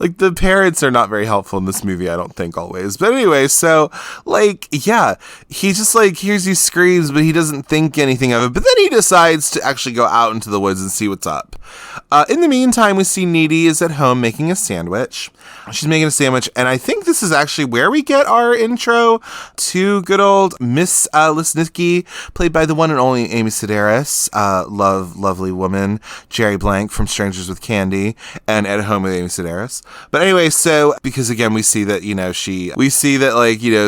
Like, the parents are not very helpful in this movie, I don't think, always. But anyway, so, like, yeah, he just, like, hears these screams, but he doesn't think anything of it. But then he decides to actually go out into the woods and see what's up. In the meantime, we see Needy is at home making a sandwich. She's making a sandwich, and I think this is actually where we get our intro to good old Miss Lesnicki, played by the one and only Amy Sedaris, lovely woman, Jerry Blank from Strangers with Candy, and At Home with Amy Sedaris. But anyway, so, because again, we see that,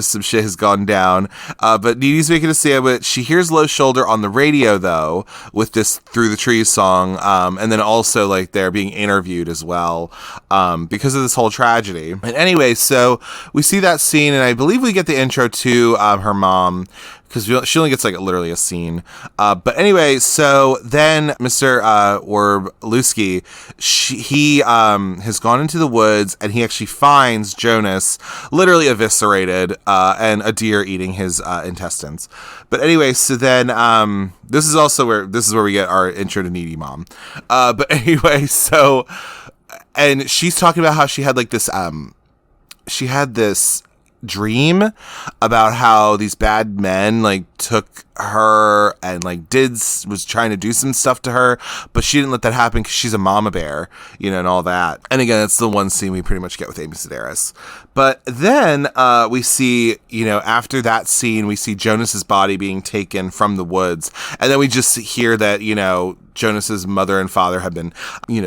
some shit has gone down, but Needy's making a sandwich. She hears Low Shoulder on the radio, though, with this Through the Trees song, and then also, like, they're being interviewed as well, because of this whole tragedy. And anyway, so we see that scene, and I believe we get the intro to her mom, because she only gets like literally a scene. But anyway, so then Mr. Orblewski, he has gone into the woods and he actually finds Jonas literally eviscerated and a deer eating his intestines. But anyway, so then this is where we get our intro to Needy Mom. But anyway, so, and she's talking about how she had like this dream about how these bad men like took her and like was trying to do some stuff to her, but she didn't let that happen because she's a mama bear, and all that. And again, that's the one scene we pretty much get with Amy Sedaris. But then we see, after that scene, we see Jonas's body being taken from the woods, and then we just hear that Jonas's mother and father have been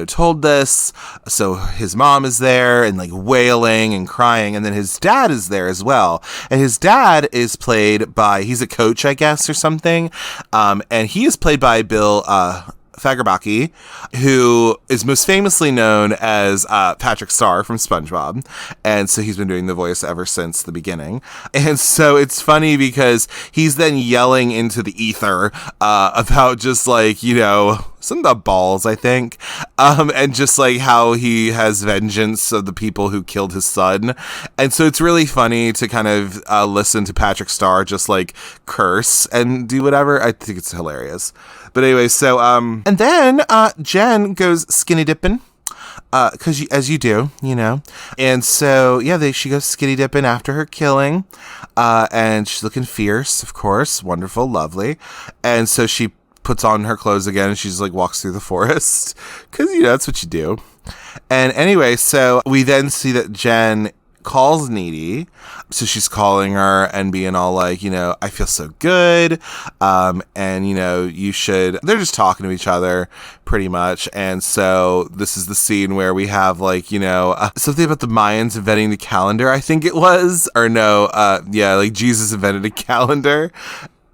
told this, so his mom is there and like wailing and crying, and then his dad is there as well, and his dad is played by, he's a coach, I guess, or something, and he is played by Bill Fagerbakke, who is most famously known as Patrick Star from SpongeBob, and so he's been doing the voice ever since the beginning. And so it's funny because he's then yelling into the ether about just like some of the balls, I think, and just like how he has vengeance of the people who killed his son. And so it's really funny to kind of listen to Patrick Star just like curse and do whatever. I think it's hilarious. But anyway, so, and then Jen goes skinny dipping, because as you do, and so, yeah, she goes skinny dipping after her killing, and she's looking fierce, of course, wonderful, lovely, and so she puts on her clothes again, and she's like walks through the forest, because, that's what you do. And anyway, so we then see that Jen calls Needy, so she's calling her and being all like, I feel so good, and you should, they're just talking to each other pretty much. And so this is the scene where we have like, something about the Mayans inventing the calendar, I think it was, or no, like Jesus invented a calendar.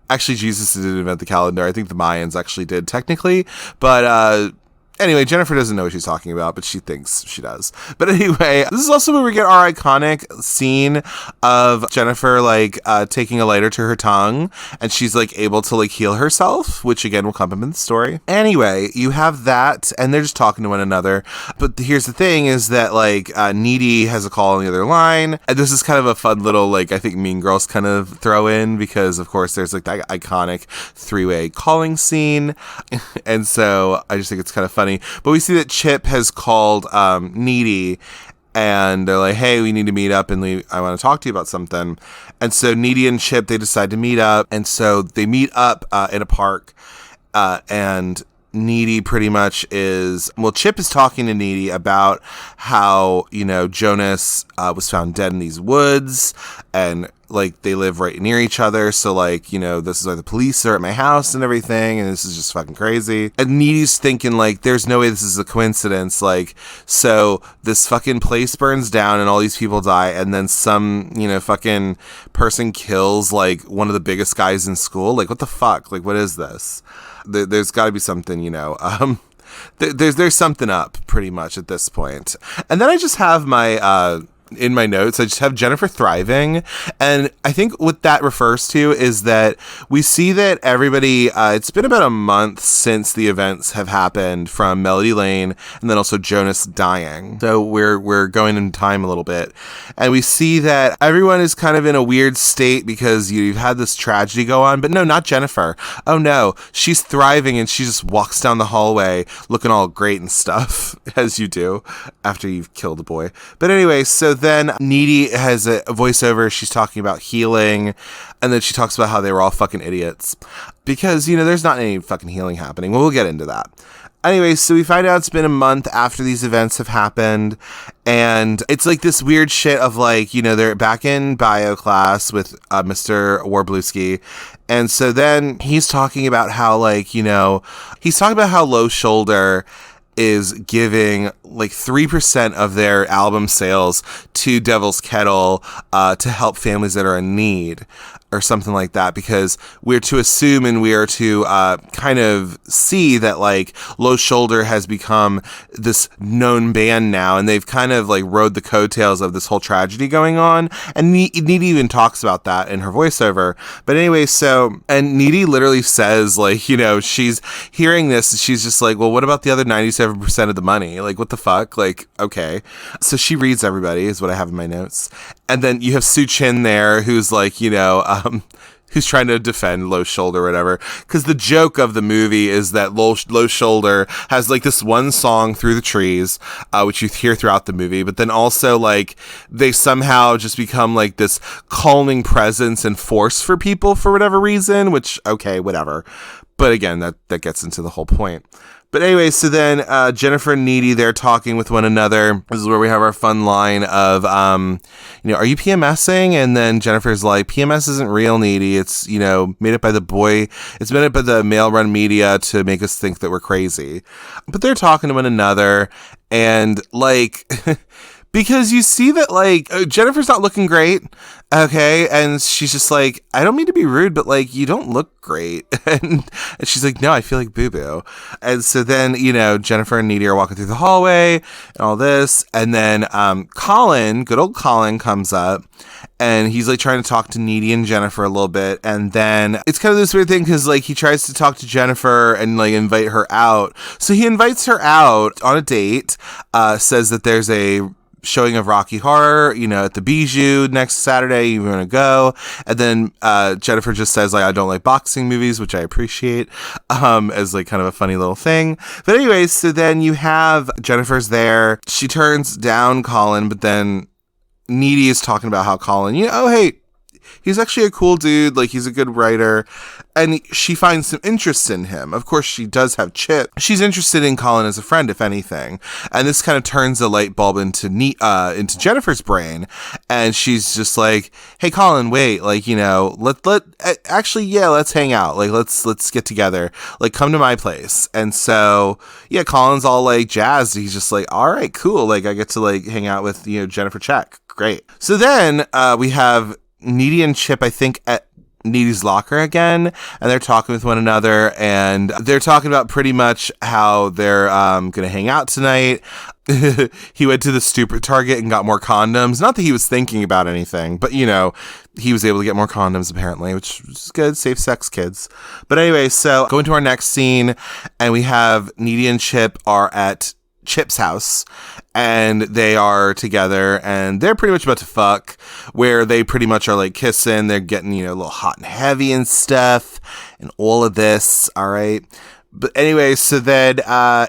Actually, Jesus didn't invent the calendar. I think the Mayans actually did technically, but anyway, Jennifer doesn't know what she's talking about, but she thinks she does. But anyway, this is also where we get our iconic scene of Jennifer, like, taking a lighter to her tongue, and she's, like, able to, like, heal herself, which, again, will come up in the story. Anyway, you have that, and they're just talking to one another. But here's the thing is that, like, Needy has a call on the other line, and this is kind of a fun little, like, I think Mean Girls kind of throw in, because, of course, there's, like, that iconic three-way calling scene, and so I just think it's kind of funny. But we see that Chip has called Needy, and they're like, hey, we need to meet up, and I want to talk to you about something. And so Needy and Chip, they decide to meet up, and so they meet up in a park, And Needy pretty much Chip is talking to Needy about how, Jonas was found dead in these woods, and like they live right near each other. So like, this is why the police are at my house and everything. And this is just fucking crazy. And Needy's thinking like, there's no way this is a coincidence. Like, so this fucking place burns down and all these people die. And then some, fucking person kills like one of the biggest guys in school. Like, what the fuck? Like, what is this? There's got to be something, there's something up pretty much at this point. And then I just have in my notes, I just have Jennifer thriving. And I think what that refers to is that we see that everybody, it's been about a month since the events have happened from Melody Lane and then also Jonas dying. So we're going in time a little bit. And we see that everyone is kind of in a weird state because you've had this tragedy go on. But no, not Jennifer. Oh no, she's thriving and she just walks down the hallway looking all great and stuff, as you do after you've killed a boy. But anyway, so then Needy has a voiceover. She's talking about healing, and then she talks about how they were all fucking idiots because, there's not any fucking healing happening. Well, we'll get into that. Anyway, so we find out it's been a month after these events have happened, and it's like this weird shit of like, they're back in bio class with Mr. Warbluski, and so then he's talking about how like, he's talking about how Low Shoulder is giving like 3% of their album sales to Devil's Kettle to help families that are in need or something like that, because we're to assume and we are to kind of see that like Low Shoulder has become this known band now, and they've kind of like rode the coattails of this whole tragedy going on, and Needy even talks about that in her voiceover. But anyway, and Needy literally says like, she's hearing this and she's just like, well, what about the other 97% of the money? Like, what the fuck? Like, okay. So she reads everybody is what I have in my notes. And then you have Soo Chin there, who's like, who's trying to defend Low Shoulder or whatever. Because the joke of the movie is that Low Shoulder has like this one song, Through the Trees, which you hear throughout the movie. But then also like they somehow just become like this calming presence and force for people for whatever reason, which, okay, whatever. But again, that gets into the whole point. But anyway, so then Jennifer and Needy, they're talking with one another. This is where we have our fun line of, are you PMSing? And then Jennifer's like, PMS isn't real, Needy. It's, made up by the boy. It's made up by the male-run media to make us think that we're crazy. But they're talking to one another, and like... Because you see that, like, Jennifer's not looking great, okay? And she's just like, I don't mean to be rude, but, like, you don't look great. And she's like, no, I feel like boo-boo. And so then, Jennifer and Needy are walking through the hallway and all this. And then Colin, good old Colin, comes up. And he's, like, trying to talk to Needy and Jennifer a little bit. And then it's kind of this weird thing because, like, he tries to talk to Jennifer and, like, invite her out. So he invites her out on a date, says that there's a showing of Rocky Horror, at the Bijou next Saturday. You want to go? And then Jennifer just says, like, I don't like boxing movies, which I appreciate, as like kind of a funny little thing. But anyways, so then you have Jennifer's there. She turns down Colin, but then Needy is talking about how Colin, oh, hey, he's actually a cool dude. Like, he's a good writer. And she finds some interest in him. Of course, she does have Chip. She's interested in Colin as a friend, if anything. And this kind of turns a light bulb into Jennifer's brain. And she's just like, hey, Colin, wait, like, let's hang out. Like, let's get together. Like, come to my place. And so, yeah, Colin's all like jazzed. He's just like, all right, cool. Like, I get to like hang out with, Jennifer Check. Great. So then we have Needy and Chip, I think, at Needy's locker again, and they're talking with one another, and they're talking about pretty much how they're gonna hang out tonight. He went to the stupid Target and got more condoms. Not that he was thinking about anything, but he was able to get more condoms apparently, which is good. Safe sex, kids. But anyway, so going to our next scene, and we have Needy and Chip are at Chip's house, and they are together, and they're pretty much about to fuck, where they pretty much are like kissing. They're getting, a little hot and heavy and stuff, and all of this. All right. But anyway, so then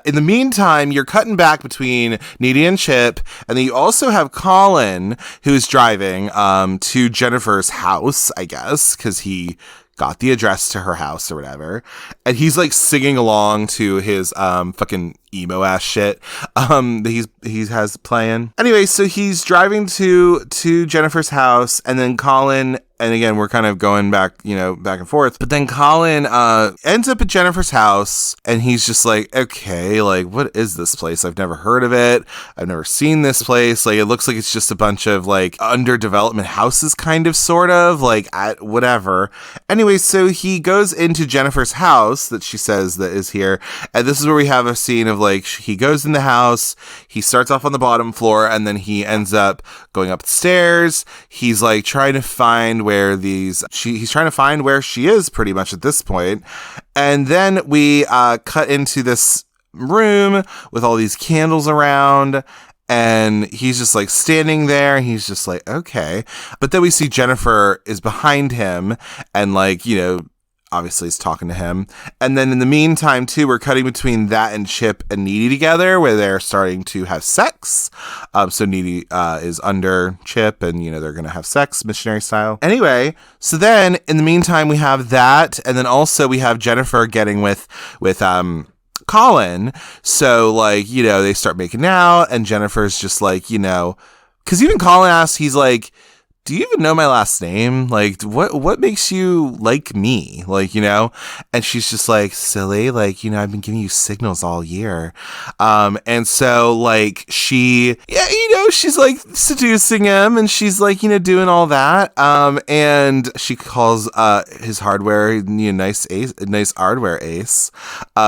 in the meantime, you're cutting back between Needy and Chip, and then you also have Colin, who's driving to Jennifer's house, I guess, because he got the address to her house or whatever. And he's like singing along to his fucking emo ass shit that he has playing. Anyway, so he's driving to Jennifer's house, and then Colin, and again, we're kind of going back, back and forth. But then Colin ends up at Jennifer's house, and he's just like, okay, like, what is this place? I've never heard of it. I've never seen this place. Like, it looks like it's just a bunch of, like, underdevelopment houses, kind of, sort of, like, at whatever. Anyway, so he goes into Jennifer's house that she says that is here, and this is where we have a scene of, like, he goes in the house, he starts off on the bottom floor, and then he ends up going up the stairs. He's, like, trying to find he's trying to find where she is pretty much at this point. And then we cut into this room with all these candles around, and he's just like standing there, and he's just like, okay. But then we see Jennifer is behind him, and like, obviously is talking to him. And then in the meantime, too, we're cutting between that and Chip and Needy together, where they're starting to have sex. So Needy is under Chip, and, they're going to have sex, missionary style. Anyway, so then in the meantime, we have that. And then also we have Jennifer getting with Colin. So, like, they start making out, and Jennifer's just like, because even Colin asks, he's like, do you even know my last name? Like, what makes you like me? Like, and she's just like, silly. Like, I've been giving you signals all year. And so like she's like seducing him, and she's like, doing all that. And she calls, his hardware, nice hardware ace,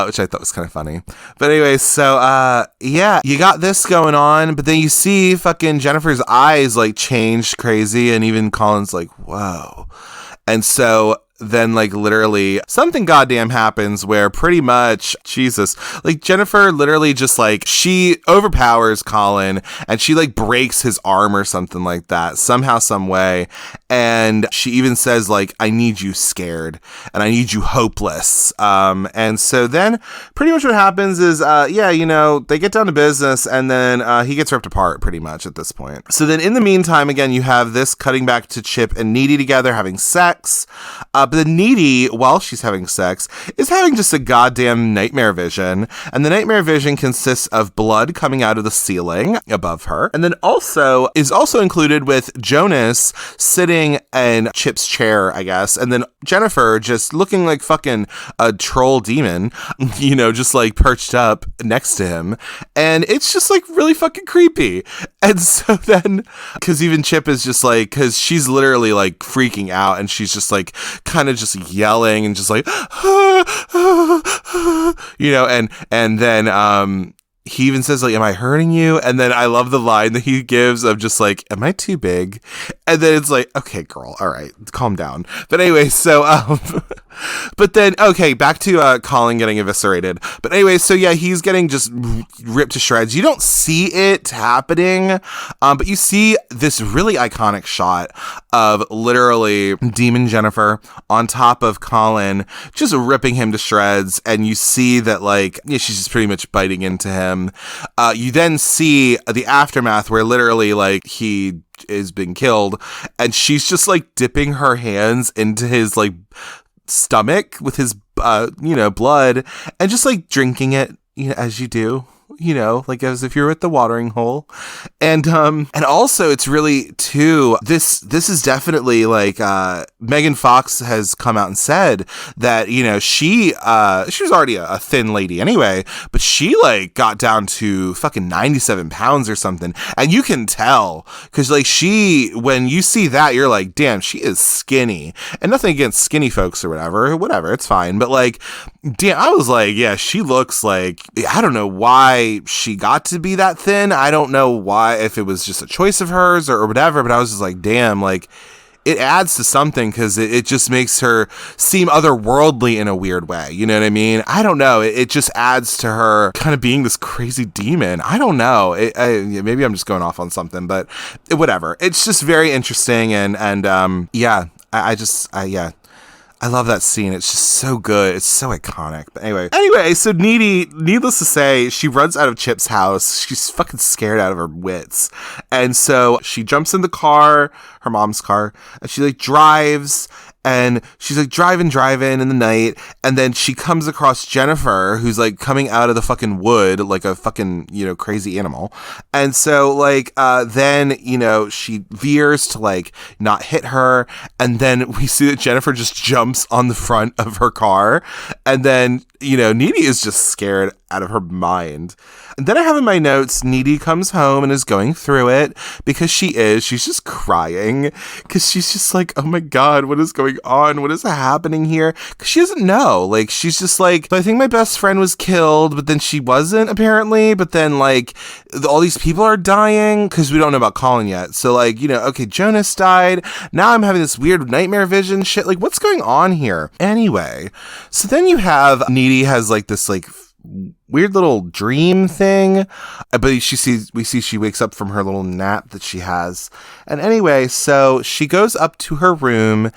which I thought was kind of funny. But anyway, so, yeah, you got this going on, but then you see fucking Jennifer's eyes like change crazy. And even Colin's like, whoa. And so then, like, literally something goddamn happens where pretty much, Jesus, like, Jennifer literally just, like, she overpowers Colin, and she, like, breaks his arm or something like that, somehow, some way. And she even says, like, I need you scared, and I need you hopeless. And so then pretty much what happens is, they get down to business, and then he gets ripped apart pretty much at this point. So then in the meantime, again, you have this cutting back to Chip and Needy together having sex. But the Needy, while she's having sex, is having just a goddamn nightmare vision. And the nightmare vision consists of blood coming out of the ceiling above her. And then is also included with Jonas sitting in Chip's chair, I guess. And then Jennifer just looking like fucking a troll demon, just like perched up next to him. And it's just like really fucking creepy. And so then, because even Chip is just like, because she's literally like freaking out, and she's just like kind of just yelling and just like, and then he even says, like, am I hurting you? And then I love the line that he gives of just like, am I too big? And then it's like, okay, girl, all right, calm down. But anyway, so, but then, okay, back to Colin getting eviscerated. But anyway, so yeah, he's getting just ripped to shreds. You don't see it happening, but you see this really iconic shot of literally Demon Jennifer on top of Colin, just ripping him to shreds. And you see that, like, she's just pretty much biting into him. You then see the aftermath where literally, like, he is being killed, and she's just like dipping her hands into his like stomach with his blood, and just like drinking it, as you do, like as if you're at the watering hole. And also it's really too, this is definitely like, Megan Fox has come out and said that, she was already a thin lady anyway, but she like got down to fucking 97 pounds or something. And you can tell, cause like when you see that, you're like, damn, she is skinny. And nothing against skinny folks or whatever, it's fine. But like, damn, I was like, yeah, she looks like, I don't know why she got to be that thin. I don't know why, if it was just a choice of hers or whatever, but I was just like, damn, like, it adds to something, because it just makes her seem otherworldly in a weird way. You know what I mean? I don't know. It just adds to her kind of being this crazy demon. I don't know. Maybe I'm just going off on something, but whatever. It's just very interesting. And yeah, I love that scene. It's just so good. It's so iconic. But anyway, so Needy, needless to say, she runs out of Chip's house. She's fucking scared out of her wits. And so she jumps in the car, her mom's car, and she like drives, and she's like driving in the night, and then she comes across Jennifer, who's like coming out of the fucking wood like a fucking, you know, crazy animal. And so like then, you know, she veers to like not hit her, and then we see that Jennifer just jumps on the front of her car, and then, you know, Needy is just scared out of her mind. And then I have in my notes, Needy comes home and is going through it because she's just crying because she's just like, oh my God, what is going on? What is happening here? Because she doesn't know. Like, she's just like, I think my best friend was killed, but then she wasn't apparently. But then like all these people are dying because we don't know about Colin yet. So like, you know, okay, Jonas died. Now I'm having this weird nightmare vision shit. Like, what's going on here? Anyway, so then you have Needy has like this like weird little dream thing, but we see she wakes up from her little nap that she has. And anyway, so she goes up to her room,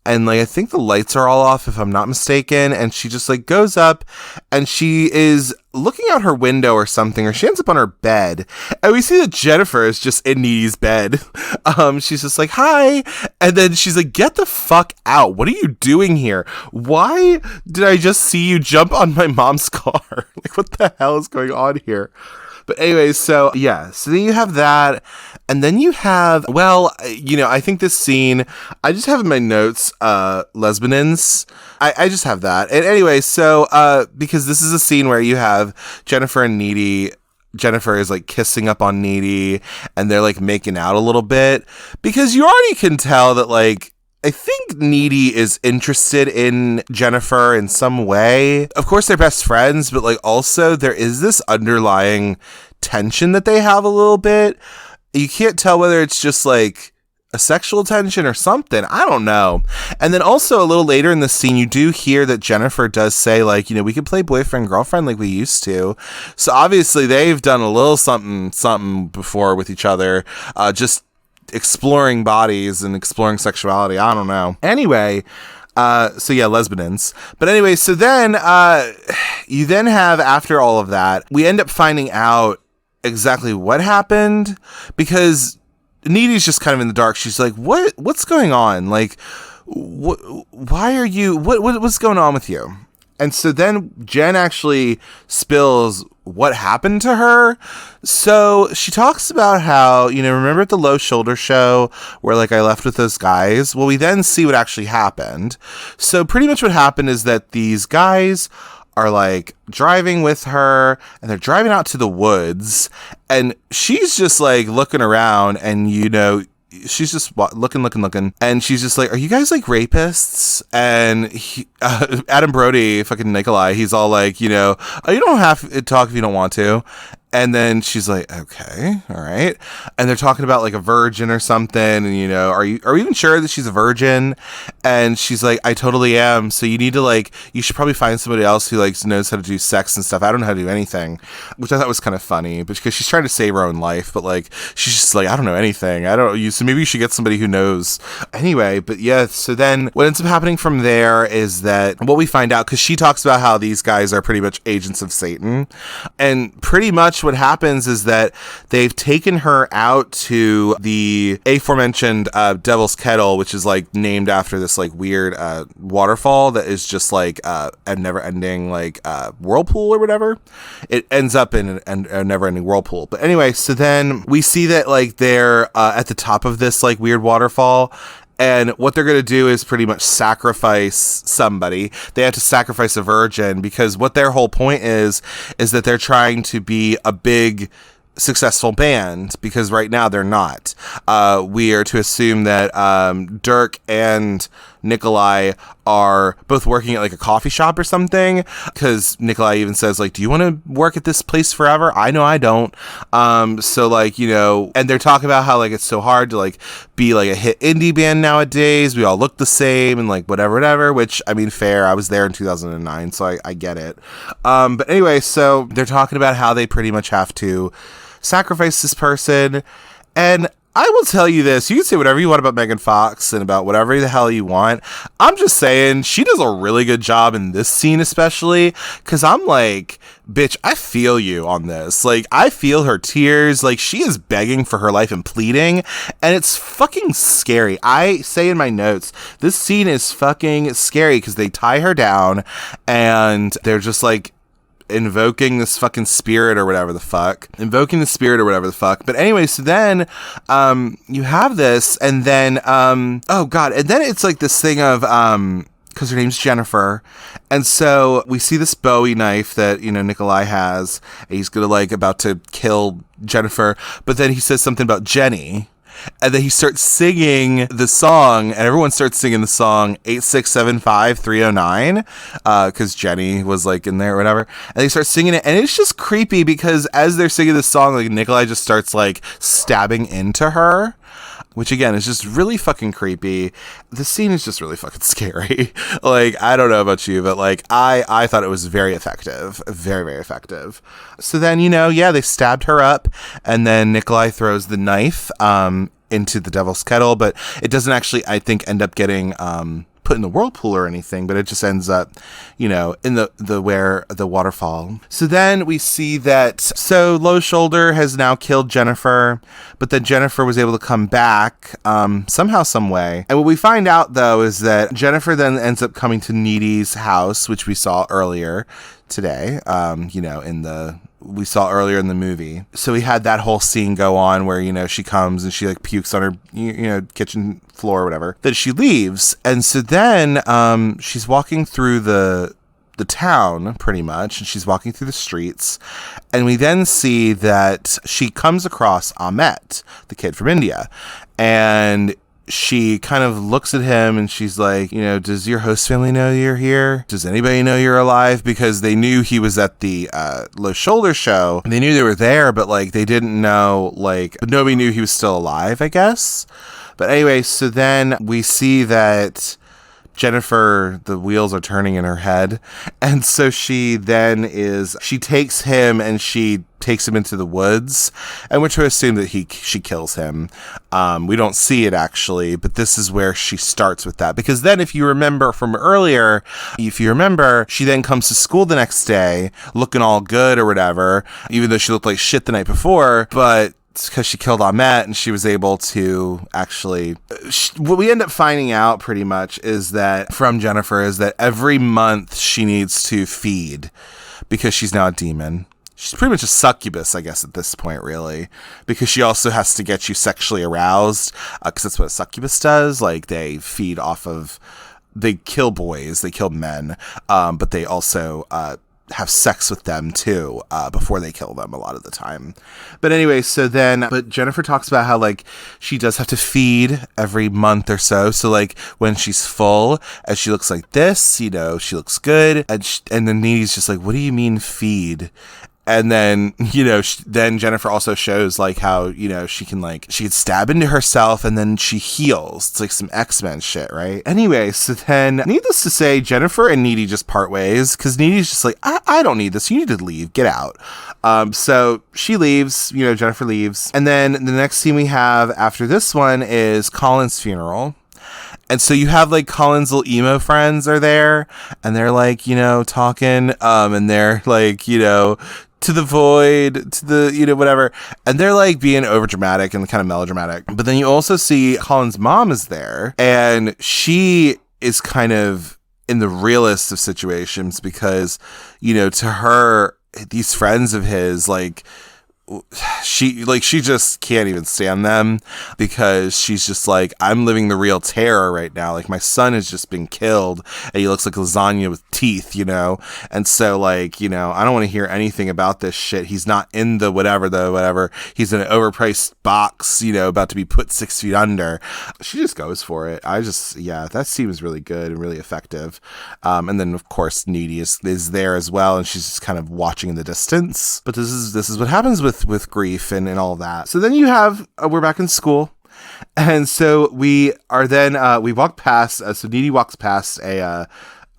and like I think the lights are all off if I'm not mistaken, and she just like goes up and she is looking out her window or something, or she ends up on her bed, and we see that Jennifer is just in Needy's bed. She's just like, hi, and then she's like, get the fuck out, what are you doing here? Why did I just see you jump on my mom's car? Like, what the hell is going on here? But anyway, so yeah, so then you have that, and then you have, well, you know, I think this scene, I just have in my notes, lesbians. I just have that. And anyway, so, because this is a scene where you have Jennifer and Needy. Jennifer is like kissing up on Needy, and they're like making out a little bit, because you already can tell that like, I think Needy is interested in Jennifer in some way. Of course, they're best friends, but like also there is this underlying tension that they have a little bit. You can't tell whether it's just like a sexual tension or something. I don't know. And then also a little later in the scene, you do hear that Jennifer does say like, you know, we could play boyfriend, girlfriend like we used to. So obviously they've done a little something before with each other. Just exploring bodies and exploring sexuality. I don't know. Anyway, so yeah, lesbians. But anyway, so then you then have, after all of that, we end up finding out exactly what happened, because Needy's just kind of in the dark. She's like, what's going on? Like, why are you, what's going on with you? And so then Jen actually spills what happened to her. So she talks about how, you know, remember at the Low Shoulder show where like I left with those guys? Well, we then see what actually happened. So pretty much what happened is that these guys are like driving with her, and they're driving out to the woods, and she's just like looking around, and you know, she's just looking, and she's just like, are you guys like rapists? And Adam Brody, fucking Nikolai, he's all like, you know, oh, you don't have to talk if you don't want to. And then she's like, okay, all right. And they're talking about like a virgin or something. And, you know, are we even sure that she's a virgin? And she's like, I totally am. So you need to like, you should probably find somebody else who like knows how to do sex and stuff. I don't know how to do anything, which I thought was kind of funny, because she's trying to save her own life, but like, she's just like, I don't know anything. So maybe you should get somebody who knows. Anyway, but yeah, so then what ends up happening from there is that what we find out, because she talks about how these guys are pretty much agents of Satan, and pretty much what happens is that they've taken her out to the aforementioned Devil's Kettle, which is like named after this like weird waterfall that is just like a never-ending like whirlpool or whatever. It ends up in a never-ending whirlpool. But anyway, so then we see that like they're at the top of this like weird waterfall, and what they're going to do is pretty much sacrifice somebody. They have to sacrifice a virgin, because what their whole point is that they're trying to be a big, successful band, because right now they're not. We are to assume that Dirk and Nikolai are both working at like a coffee shop or something, because Nikolai even says like, do you want to work at this place forever? I know I don't. So like, you know, and they're talking about how like it's so hard to like be like a hit indie band nowadays. We all look the same and like whatever, which I mean, fair. I was there in 2009, so I get it. But anyway, so they're talking about how they pretty much have to sacrifice this person. And I will tell you this. You can say whatever you want about Megan Fox and about whatever the hell you want. I'm just saying she does a really good job in this scene, especially because I'm like, bitch, I feel you on this. Like, I feel her tears. Like, she is begging for her life and pleading, and it's fucking scary. I say in my notes, this scene is fucking scary because they tie her down and they're just like, invoking this fucking spirit or whatever the fuck. But anyway, so then you have this, and then oh god, and then it's like this thing of because her name's Jennifer, and so we see this Bowie knife that, you know, Nikolai has, and he's gonna like about to kill Jennifer, but then he says something about Jenny. And then he starts singing the song, and everyone starts singing the song 8675309, because Jenny was like in there or whatever. And they start singing it, and it's just creepy because as they're singing the song, like Nikolai just starts like stabbing into her, which again is just really fucking creepy. The scene is just really fucking scary. Like, I don't know about you, but like I thought it was very effective, very, very effective. So then, you know, yeah, they stabbed her up, and then Nikolai throws the knife into the devil's kettle, but it doesn't actually, I think, end up getting put in the whirlpool or anything, but it just ends up, you know, in the where the waterfall. So then we see that, so Low Shoulder has now killed Jennifer, but then Jennifer was able to come back somehow, some way. And what we find out though is that Jennifer then ends up coming to Needy's house, which we saw earlier today, you know, we saw earlier in the movie. So we had that whole scene go on where, you know, she comes and she like pukes on her, you know, kitchen floor or whatever. Then she leaves. And so then she's walking through the town pretty much, and she's walking through the streets. And we then see that she comes across Ahmet, the kid from India. And she kind of looks at him and she's like, you know, does your host family know you're here? Does anybody know you're alive? Because they knew he was at the Low Shoulder show. They knew they were there, but like they didn't know, like nobody knew he was still alive, I guess. But anyway, so then we see that Jennifer, the wheels are turning in her head. And so she takes him and she takes him into the woods, and we're to assume that she kills him. We don't see it actually, but this is where she starts with that, because then if you remember from earlier, she then comes to school the next day looking all good or whatever, even though she looked like shit the night before, but because she killed Ahmet and she was able to actually, what we end up finding out pretty much is that from Jennifer is that every month she needs to feed because she's now a demon. She's pretty much a succubus, I guess, at this point, really, because she also has to get you sexually aroused, because that's what a succubus does. Like, they feed off of, they kill boys, they kill men, but they also have sex with them too before they kill them a lot of the time. But anyway, but Jennifer talks about how like she does have to feed every month or so. So like when she's full and she looks like this, you know, she looks good, and then Needy's just like, what do you mean feed? And then, you know, then Jennifer also shows like how, you know, she can stab into herself and then she heals. It's like some X-Men shit, right? Anyway, so then needless to say, Jennifer and Needy just part ways because Needy's just like, I don't need this. You need to leave. Get out. So she leaves, you know, Jennifer leaves. And then the next scene we have after this one is Colin's funeral. And so you have like Colin's little emo friends are there and they're like, you know, talking, and they're like, you know, to the void, to the, you know, whatever. And they're like being over dramatic and kind of melodramatic. But then you also see Colin's mom is there, and she is kind of in the realest of situations because, you know, to her, these friends of his, like, she just can't even stand them because she's just like, I'm living the real terror right now. Like, my son has just been killed and he looks like lasagna with teeth, you know? And so like, you know, I don't want to hear anything about this shit. He's not in the whatever. He's in an overpriced box, you know, about to be put 6 feet under. She just goes for it. That scene was really good and really effective. And then of course Needy is there as well, and she's just kind of watching in the distance. But this is what happens with grief and all that. So then you have, we're back in school. And so we are then, we walk past, so Needy walks past a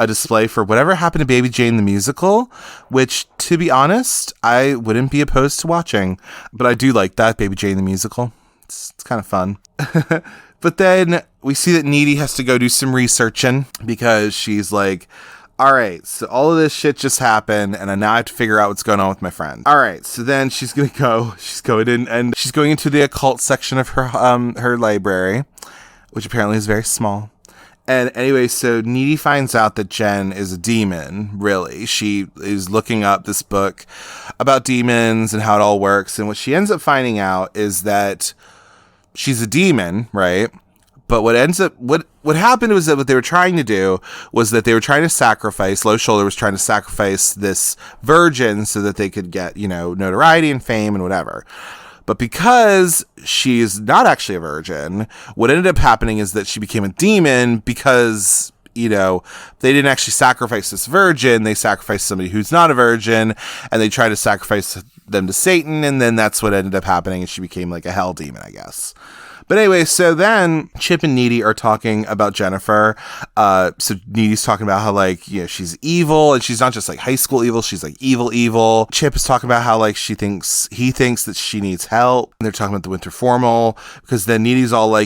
display for Whatever Happened to Baby Jane the Musical, which, to be honest, I wouldn't be opposed to watching. But I do like that, Baby Jane the Musical. It's kind of fun. But then we see that Needy has to go do some researching because she's like, all right, so all of this shit just happened, and now I have to figure out what's going on with my friend. All right, so then she's going into the occult section of her library, which apparently is very small. And anyway, so Needy finds out that Jen is a demon, really. She is looking up this book about demons and how it all works, and what she ends up finding out is that she's a demon, right? But what happened was that what they were trying to do was that they were trying to sacrifice, Low Shoulder was trying to sacrifice this virgin so that they could get, notoriety and fame and whatever. But because she's not actually a virgin, what ended up happening is that she became a demon because, they didn't actually sacrifice this virgin. They sacrificed somebody who's not a virgin, and they tried to sacrifice them to Satan. And then that's what ended up happening. And she became like a hell demon, I guess. But anyway, so then Chip and Needy are talking about Jennifer. So Needy's talking about how, she's evil, and she's not just high school evil. She's evil. Chip is talking about how he thinks that she needs help. And they're talking about the winter formal, because then Needy's all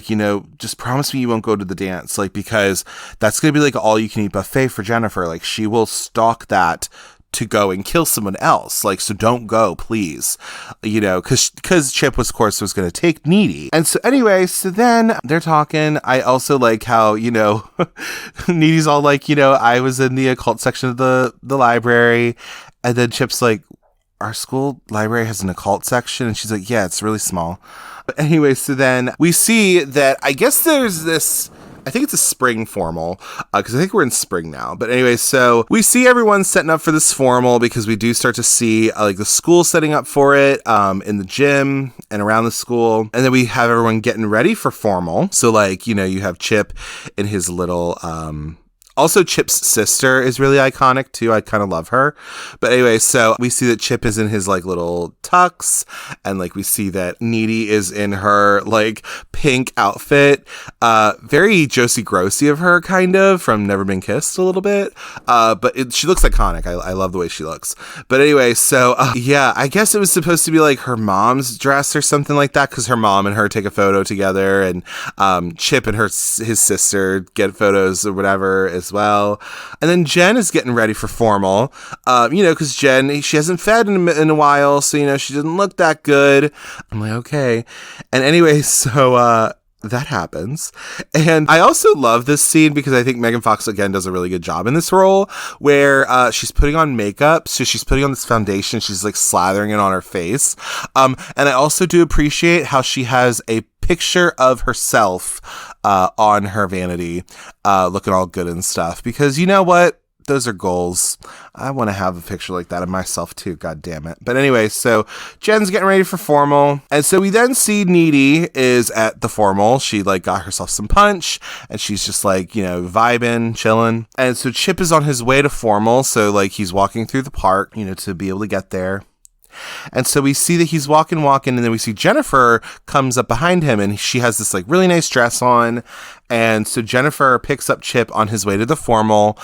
just promise me you won't go to the dance, because that's going to be all you can eat buffet for Jennifer. She will stalk that to go and kill someone else. So don't go, please. Because Chip was going to take Needy. And so anyway, so then they're talking. I also like how, Needy's all I was in the occult section of the library. And then Chip's like, our school library has an occult section. And she's like, yeah, it's really small. But anyway, so then we see that I guess there's this, I think it's a spring formal, because I think we're in spring now. But anyway, so we see everyone setting up for this formal, because we do start to see the school setting up for it in the gym and around the school. And then we have everyone getting ready for formal. So you have Chip in his little... Also, Chip's sister is really iconic, too. I kind of love her. But anyway, so we see that Chip is in his, little tux. And, we see that Needy is in her, pink outfit. Very Josie Grossi of her, kind of, from Never Been Kissed a little bit. But she looks iconic. I love the way she looks. But anyway, so, yeah, I guess it was supposed to be, her mom's dress or something like that. Because her mom and her take a photo together. And Chip and his sister get photos or whatever as well. And then Jen is getting ready for formal, because Jen, she hasn't fed in a while, so, she didn't look that good. I'm like, okay. And anyway, so, that happens. And I also love this scene because I think Megan Fox, again, does a really good job in this role where she's putting on makeup. So she's putting on this foundation. She's slathering it on her face. And I also do appreciate how she has a picture of herself on her vanity, looking all good and stuff, because you know what? Those are goals. I want to have a picture like that of myself too. God damn it. But anyway, so Jen's getting ready for formal. And so we then see Needy is at the formal. She got herself some punch and she's just vibing, chilling. And so Chip is on his way to formal. So he's walking through the park, to be able to get there. And so we see that he's walking, and then we see Jennifer comes up behind him, and she has this really nice dress on. And so Jennifer picks up Chip on his way to the formal,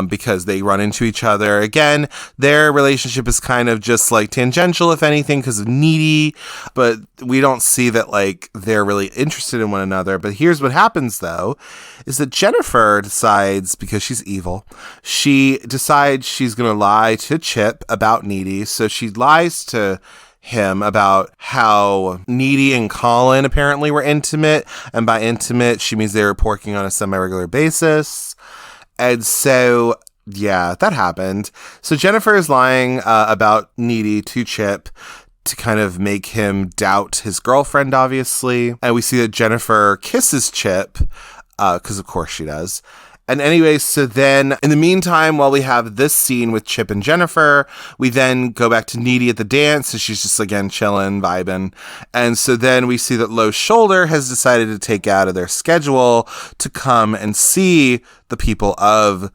because they run into each other. Again, their relationship is kind of just tangential, if anything, because of Needy, but we don't see that they're really interested in one another. But here's what happens though, is that Jennifer decides, because she's evil, she decides she's going to lie to Chip about Needy. So she lies to him about how Needy and Colin apparently were intimate, and by intimate she means they were porking on a semi-regular basis. And so yeah, that happened. So Jennifer is lying about Needy to Chip to kind of make him doubt his girlfriend, obviously. And we see that Jennifer kisses Chip, because of course she does. And anyway, so then in the meantime, while we have this scene with Chip and Jennifer, we then go back to Needy at the dance. So she's just again chilling, vibing. And so then we see that Low Shoulder has decided to take out of their schedule to come and see the people of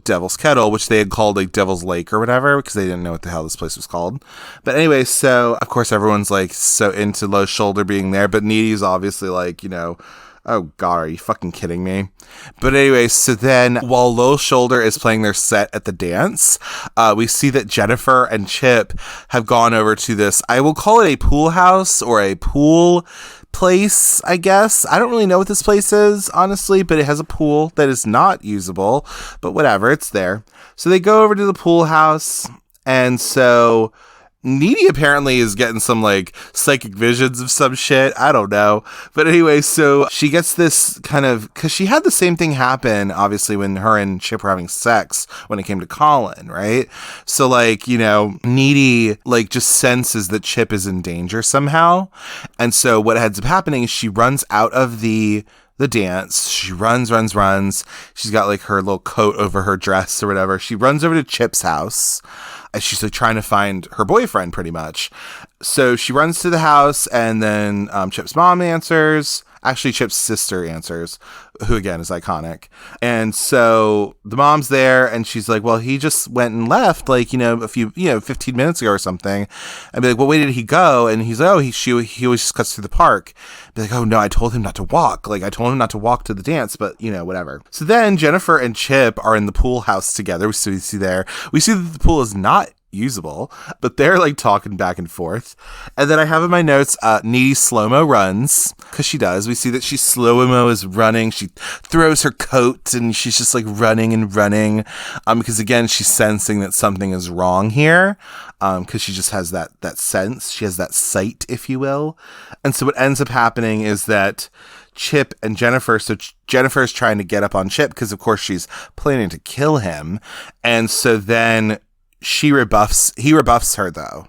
Devil's Kettle, which they had called Devil's Lake or whatever, because they didn't know what the hell this place was called. But anyway, so of course everyone's so into Low Shoulder being there, but Needy's obviously oh God, are you fucking kidding me? But anyway, so then while Low Shoulder is playing their set at the dance, we see that Jennifer and Chip have gone over to this, I will call it a pool house or a pool place, I guess. I don't really know what this place is, honestly, but it has a pool that is not usable, but whatever, it's there. So they go over to the pool house, and so Needy apparently is getting some like psychic visions of some shit. I don't know. But anyway, so she gets this kind of, because she had the same thing happen, obviously, when her and Chip were having sex when it came to Colin, right? So like, you know, Needy like just senses that Chip is in danger somehow. And so what ends up happening is she runs out of the dance. She runs. She's got like her little coat over her dress or whatever. She runs over to Chip's house. And she's like trying to find her boyfriend pretty much. So she runs to the house, and then Chip's mom answers. Actually, Chip's sister answers, who again is iconic. And so the mom's there, and she's like, well, he just went and left like, you know, a few, 15 minutes ago or something. And be like, well, where did he go? And he's like, oh, he always just cuts through the park. Be like, oh no, I told him not to walk. Like I told him not to walk to the dance, but whatever. So then Jennifer and Chip are in the pool house together. We see that the pool is not usable, but they're like talking back and forth. And then I have in my notes, Needy slow-mo runs, because she does. We see that she slow-mo is running. She throws her coat and she's just like running, because again, she's sensing that something is wrong here, because she just has that sense. She has that sight, if you will. And so what ends up happening is that Chip and Jennifer, so Jennifer's trying to get up on Chip because of course she's planning to kill him. And so then he rebuffs her though,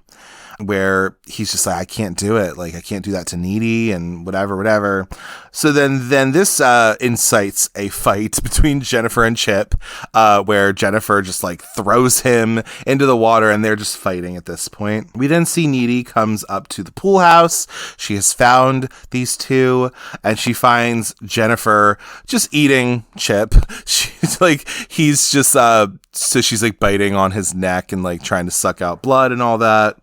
where he's just like, I can't do it. Like I can't do that to Needy and whatever. So then this incites a fight between Jennifer and Chip, where Jennifer just like throws him into the water and they're just fighting at this point. We then see Needy comes up to the pool house. She has found these two and she finds Jennifer just eating Chip. She's like, he's just, so she's like biting on his neck and like trying to suck out blood and all that.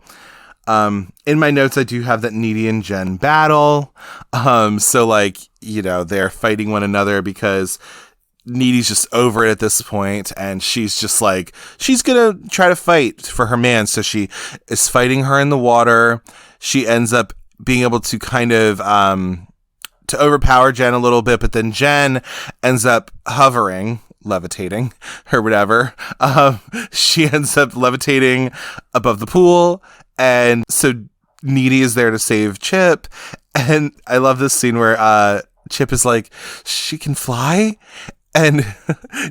In my notes, I do have that Needy and Jen battle. So like, they're fighting one another because Needy's just over it at this point, and she's just like, she's gonna try to fight for her man. So she is fighting her in the water. She ends up being able to kind of, to overpower Jen a little bit, but then Jen ends up levitating or whatever. She ends up levitating above the pool. And so Needy is there to save Chip. And I love this scene where Chip is like, she can fly? And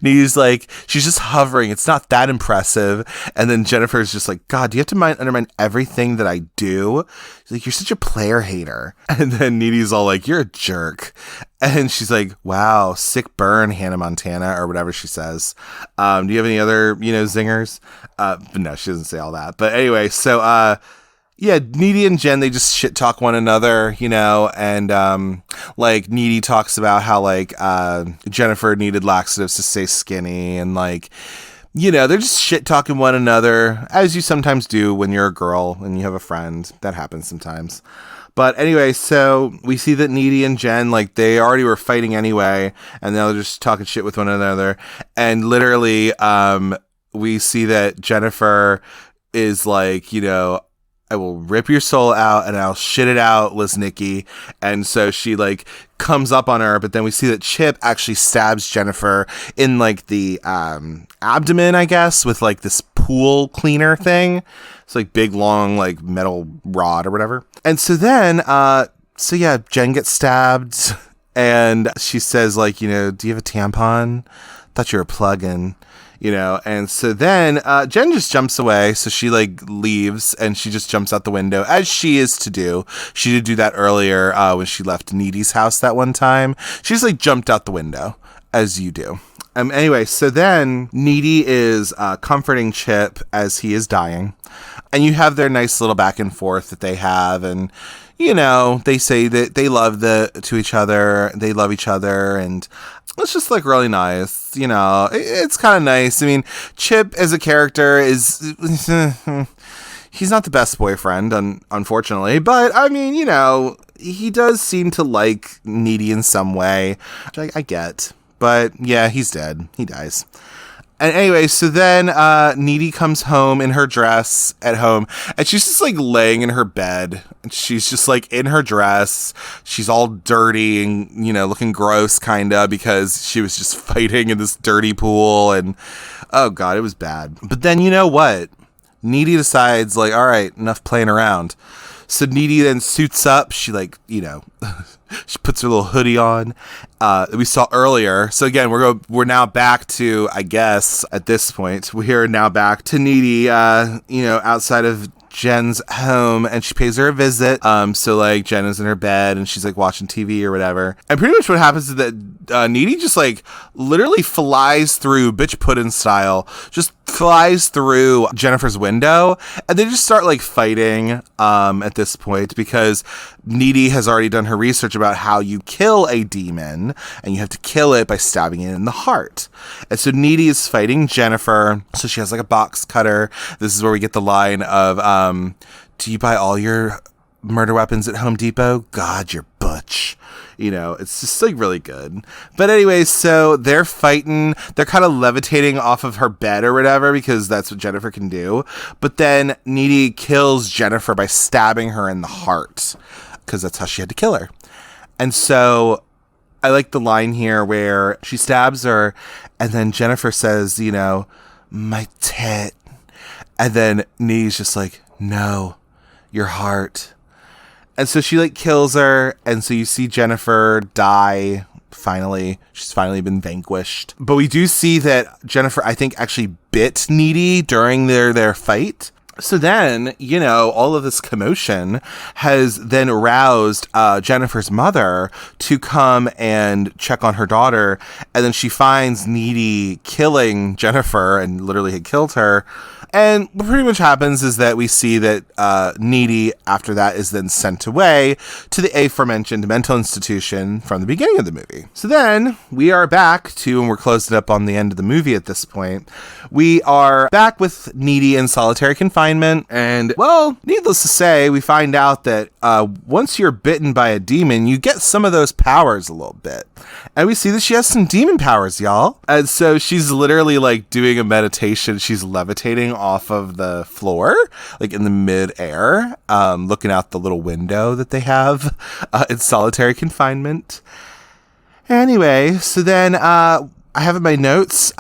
Needy's like, she's just hovering. It's not that impressive. And then Jennifer's just like, God, do you have to undermine everything that I do? She's like, you're such a player hater. And then Needy's all like, you're a jerk. And she's like, wow, sick burn, Hannah Montana, or whatever she says. Do you have any other, zingers? But no, she doesn't say all that. But anyway, so, yeah, Needy and Jen, they just shit talk one another, and, like, Needy talks about how, like, Jennifer needed laxatives to stay skinny, and, like, they're just shit talking one another, as you sometimes do when you're a girl and you have a friend. That happens sometimes. But anyway, so we see that Needy and Jen, like, they already were fighting anyway, and now they're just talking shit with one another, and literally, we see that Jennifer is like, I will rip your soul out and I'll shit it out, Liznicki. And so she like comes up on her, but then we see that Chip actually stabs Jennifer in like the abdomen, I guess, with like this pool cleaner thing. It's like big, long, like metal rod or whatever. And so then, Jen gets stabbed and she says like, do you have a tampon? Thought you were a plug-in. And so then Jen just jumps away. So she like leaves and she just jumps out the window, as she is to do. She did do that earlier when she left Needy's house that one time. She's like jumped out the window, as you do. Anyway, so then Needy is comforting Chip as he is dying. And you have their nice little back and forth that they have. And, they say that they love to each other. They love each other. And it's just like really nice. It's kind of nice. I mean, Chip as a character is, he's not the best boyfriend, unfortunately. But I mean, he does seem to like Needy in some way, which I get. But yeah, he's dead. He dies. And anyway, so then Needy comes home in her dress at home, and she's just like laying in her bed. And she's just like in her dress. She's all dirty and, you know, looking gross kind of because she was just fighting in this dirty pool. And oh God, it was bad. But then you know what? Needy decides like, all right, enough playing around. So Needy then suits up. She like, you know, she puts her little hoodie on that we saw earlier. So again, we're now back to, I guess, at this point, we are now back to Needy, you know, outside of Jen's home, and she pays her a visit. So like Jen is in her bed and she's like watching TV or whatever. And pretty much what happens is that Needy just like literally flies through, bitch puddin' style, just flies through Jennifer's window, and they just start like fighting at this point because Needy has already done her research about how you kill a demon, and you have to kill it by stabbing it in the heart. And so Needy is fighting Jennifer. So she has like a box cutter. This is where we get the line of, do you buy all your murder weapons at Home Depot? God, you're butch. You know, it's just like really good. But anyway, so they're fighting. They're kind of levitating off of her bed or whatever because that's what Jennifer can do. But then Needy kills Jennifer by stabbing her in the heart because that's how she had to kill her. And so I like the line here where she stabs her and then Jennifer says, you know, my tit. And then Needy's just like, no, your heart. And so she like kills her. And so you see Jennifer die. Finally, she's finally been vanquished. But we do see that Jennifer, I think, actually bit Needy during their fight. So then, you know, all of this commotion has then aroused Jennifer's mother to come and check on her daughter. And then she finds Needy killing Jennifer and literally had killed her. And what pretty much happens is that we see that Needy, after that, is then sent away to the aforementioned mental institution from the beginning of the movie. So then we are back to, and we're closing up on the end of the movie at this point, we are back with Needy in solitary confinement. And, well, needless to say, we find out that once you're bitten by a demon, you get some of those powers a little bit. And we see that she has some demon powers, y'all. And so she's literally like doing a meditation. She's levitating off of the floor, like in the mid-air, looking out the little window that they have in solitary confinement. Anyway, so then I have in my notes,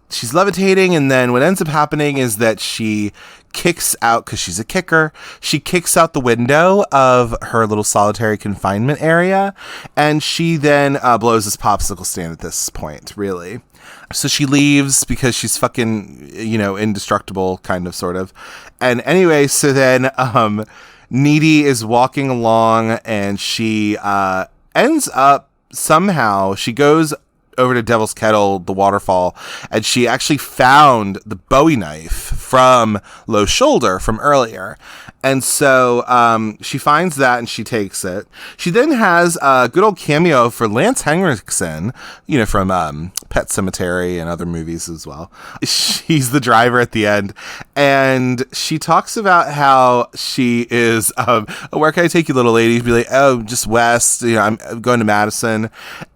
she's levitating, and then what ends up happening is that she kicks out, because she's a kicker, she kicks out the window of her little solitary confinement area, and she then blows this popsicle stand at this point, really. So she leaves because she's fucking, you know, indestructible, kind of, sort of. And anyway, so then Needy is walking along, and she ends up somehow, she goes over to Devil's Kettle, the waterfall, and she actually found the Bowie knife from Low Shoulder from earlier. And so she finds that and she takes it. She then has a good old cameo for Lance Henriksen, you know, from Pet Sematary and other movies as well. She's the driver at the end. And she talks about how she is, where can I take you, little lady? She'd be like, oh, just west. You know, I'm going to Madison.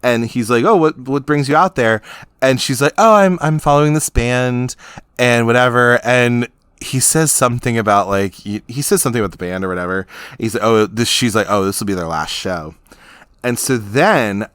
And he's like, oh, what brings you out there? And she's like, oh, I'm following this band and whatever. And he says something about like, he says something about the band or whatever. He's like, she's like, oh, this will be their last show. And so then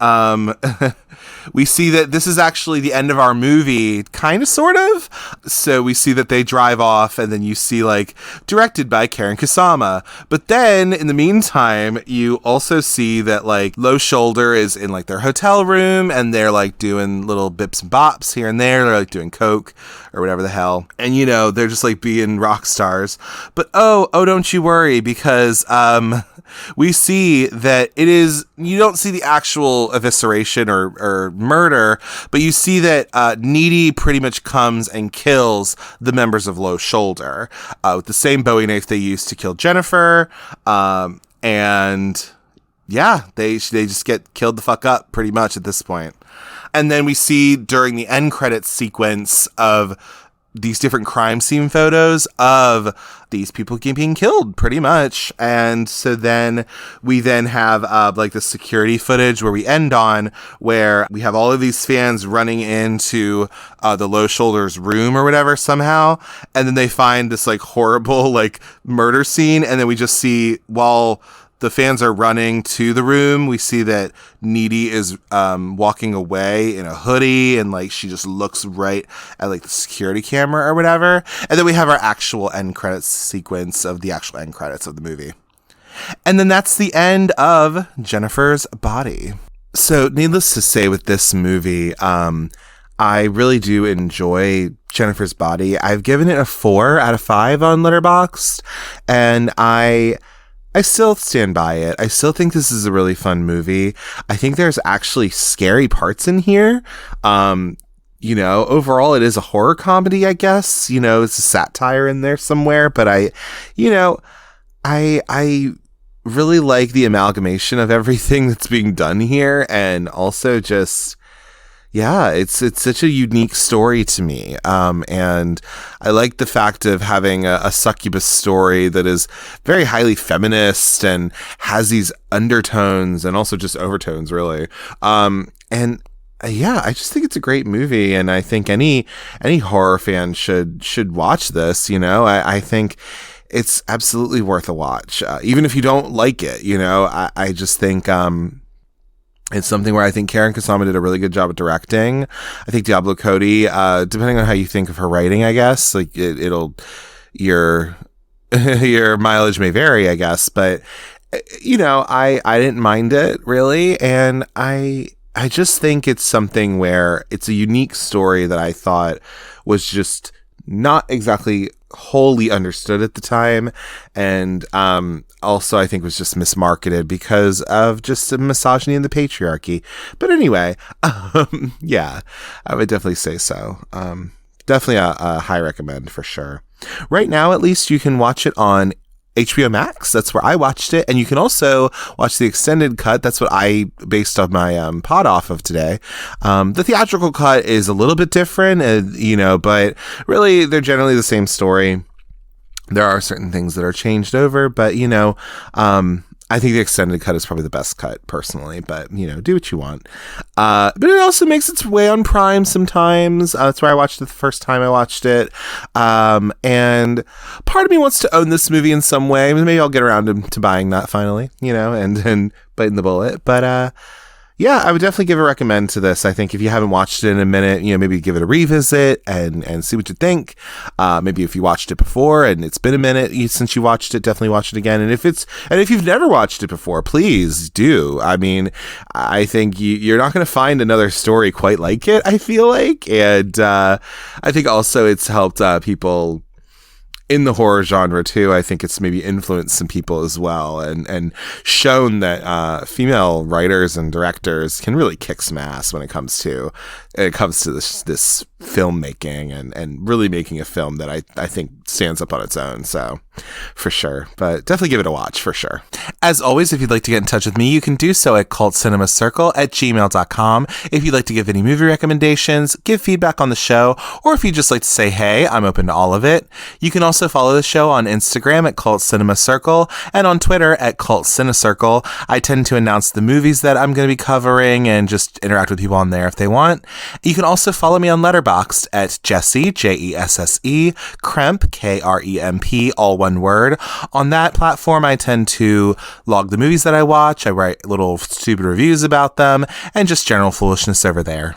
we see that this is actually the end of our movie, kind of, sort of. So we see that they drive off, and then you see, like, directed by Karyn Kusama. But then, in the meantime, you also see that, like, Low Shoulder is in, like, their hotel room, and they're, like, doing little bips and bops here and there. They're, like, doing coke or whatever the hell. And, you know, they're just, like, being rock stars. But, oh, don't you worry, because we see that it is, you don't see the actual evisceration or murder, but you see that Needy pretty much comes and kills the members of Low Shoulder with the same Bowie knife they used to kill Jennifer. And yeah, they just get killed the fuck up pretty much at this point. And then we see during the end credits sequence of these different crime scene photos of these people being killed, pretty much. And so then we then have like the security footage where we end on, where we have all of these fans running into the Low Shoulders room or whatever somehow, and then they find this like horrible like murder scene, and then we just see, while the fans are running to the room, we see that Needy is walking away in a hoodie, and like she just looks right at like the security camera or whatever. And then we have our actual end credits sequence of the actual end credits of the movie. And then that's the end of Jennifer's Body. So needless to say, with this movie, I really do enjoy Jennifer's Body. I've given it a 4 out of 5 on Letterboxd, and I still stand by it. I still think this is a really fun movie. I think there's actually scary parts in here. Overall it is a horror comedy, I guess. It's a satire in there somewhere, but I really like the amalgamation of everything that's being done here, and also just, yeah, it's such a unique story to me. And I like the fact of having a succubus story that is very highly feminist and has these undertones and also just overtones, really. I just think it's a great movie, and I think any horror fan should watch this. I think it's absolutely worth a watch, even if you don't like it. I just think it's something where I think Karyn Kusama did a really good job at directing. I think Diablo Cody, depending on how you think of her writing, I guess, like your mileage may vary, I guess, but I didn't mind it really, and I just think it's something where it's a unique story that I thought was just not exactly wholly understood at the time, and also I think was just mismarketed because of just the misogyny and the patriarchy. But anyway, yeah, I would definitely say so. Definitely a high recommend for sure. Right now, at least, you can watch it on HBO Max. That's where I watched it, and you can also watch the extended cut. That's what I based on my pod off of today. The theatrical cut is a little bit different, but really they're generally the same story. There are certain things that are changed over, but I think the extended cut is probably the best cut personally, but do what you want. But it also makes its way on Prime sometimes. That's where I watched it the first time I watched it. And part of me wants to own this movie in some way. Maybe I'll get around to buying that finally, and biting the bullet. But, yeah, I would definitely give a recommend to this. I think if you haven't watched it in a minute, maybe give it a revisit and see what you think. Maybe if you watched it before and it's been a minute since you watched it, definitely watch it again. And if you've never watched it before, please do. I mean, I think you're not going to find another story quite like it, I feel like. And I think also it's helped people in the horror genre too. I think it's maybe influenced some people as well, and shown that female writers and directors can really kick some ass when it comes to this filmmaking and really making a film that I think stands up on its own. So for sure, but definitely give it a watch for sure. As always, if you'd like to get in touch with me, you can do so at cultcinemacircle@gmail.com. If you'd like to give any movie recommendations, give feedback on the show, or if you'd just like to say hey, I'm open to all of it. You can also follow the show on Instagram at Cult Cinema Circle and on Twitter at Cult Cinecircle. I tend to announce the movies that I'm going to be covering and just interact with people on there if they want. You can also follow me on Letterboxd at Jesse, Jesse, Kremp, Kremp, all one word. On that platform, I tend to log the movies that I watch. I write little stupid reviews about them and just general foolishness over there.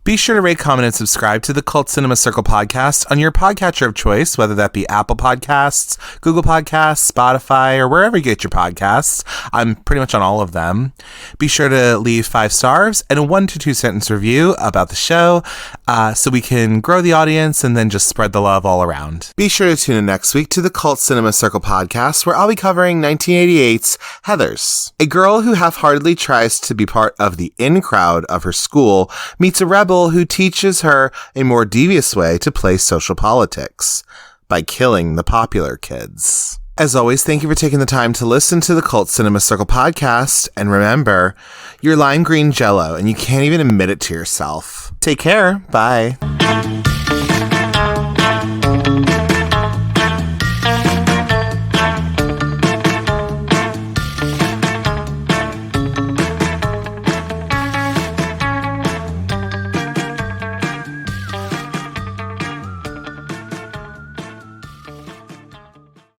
Be sure to rate, comment, and subscribe to the Cult Cinema Circle podcast on your podcatcher of choice, whether that be Apple Podcasts, Google Podcasts, Spotify, or wherever you get your podcasts. I'm pretty much on all of them. Be sure to leave 5 stars and a 1 to 2 sentence review about the show so we can grow the audience and then just spread the love all around. Be sure to tune in next week to the Cult Cinema Circle podcast, where I'll be covering 1988's Heathers. A girl who half-heartedly tries to be part of the in crowd of her school meets a rebel who teaches her a more devious way to play social politics by killing the popular kids. As always, thank you for taking the time to listen to the Cult Cinema Circle podcast. And remember, you're lime green jello and you can't even admit it to yourself. Take care. Bye.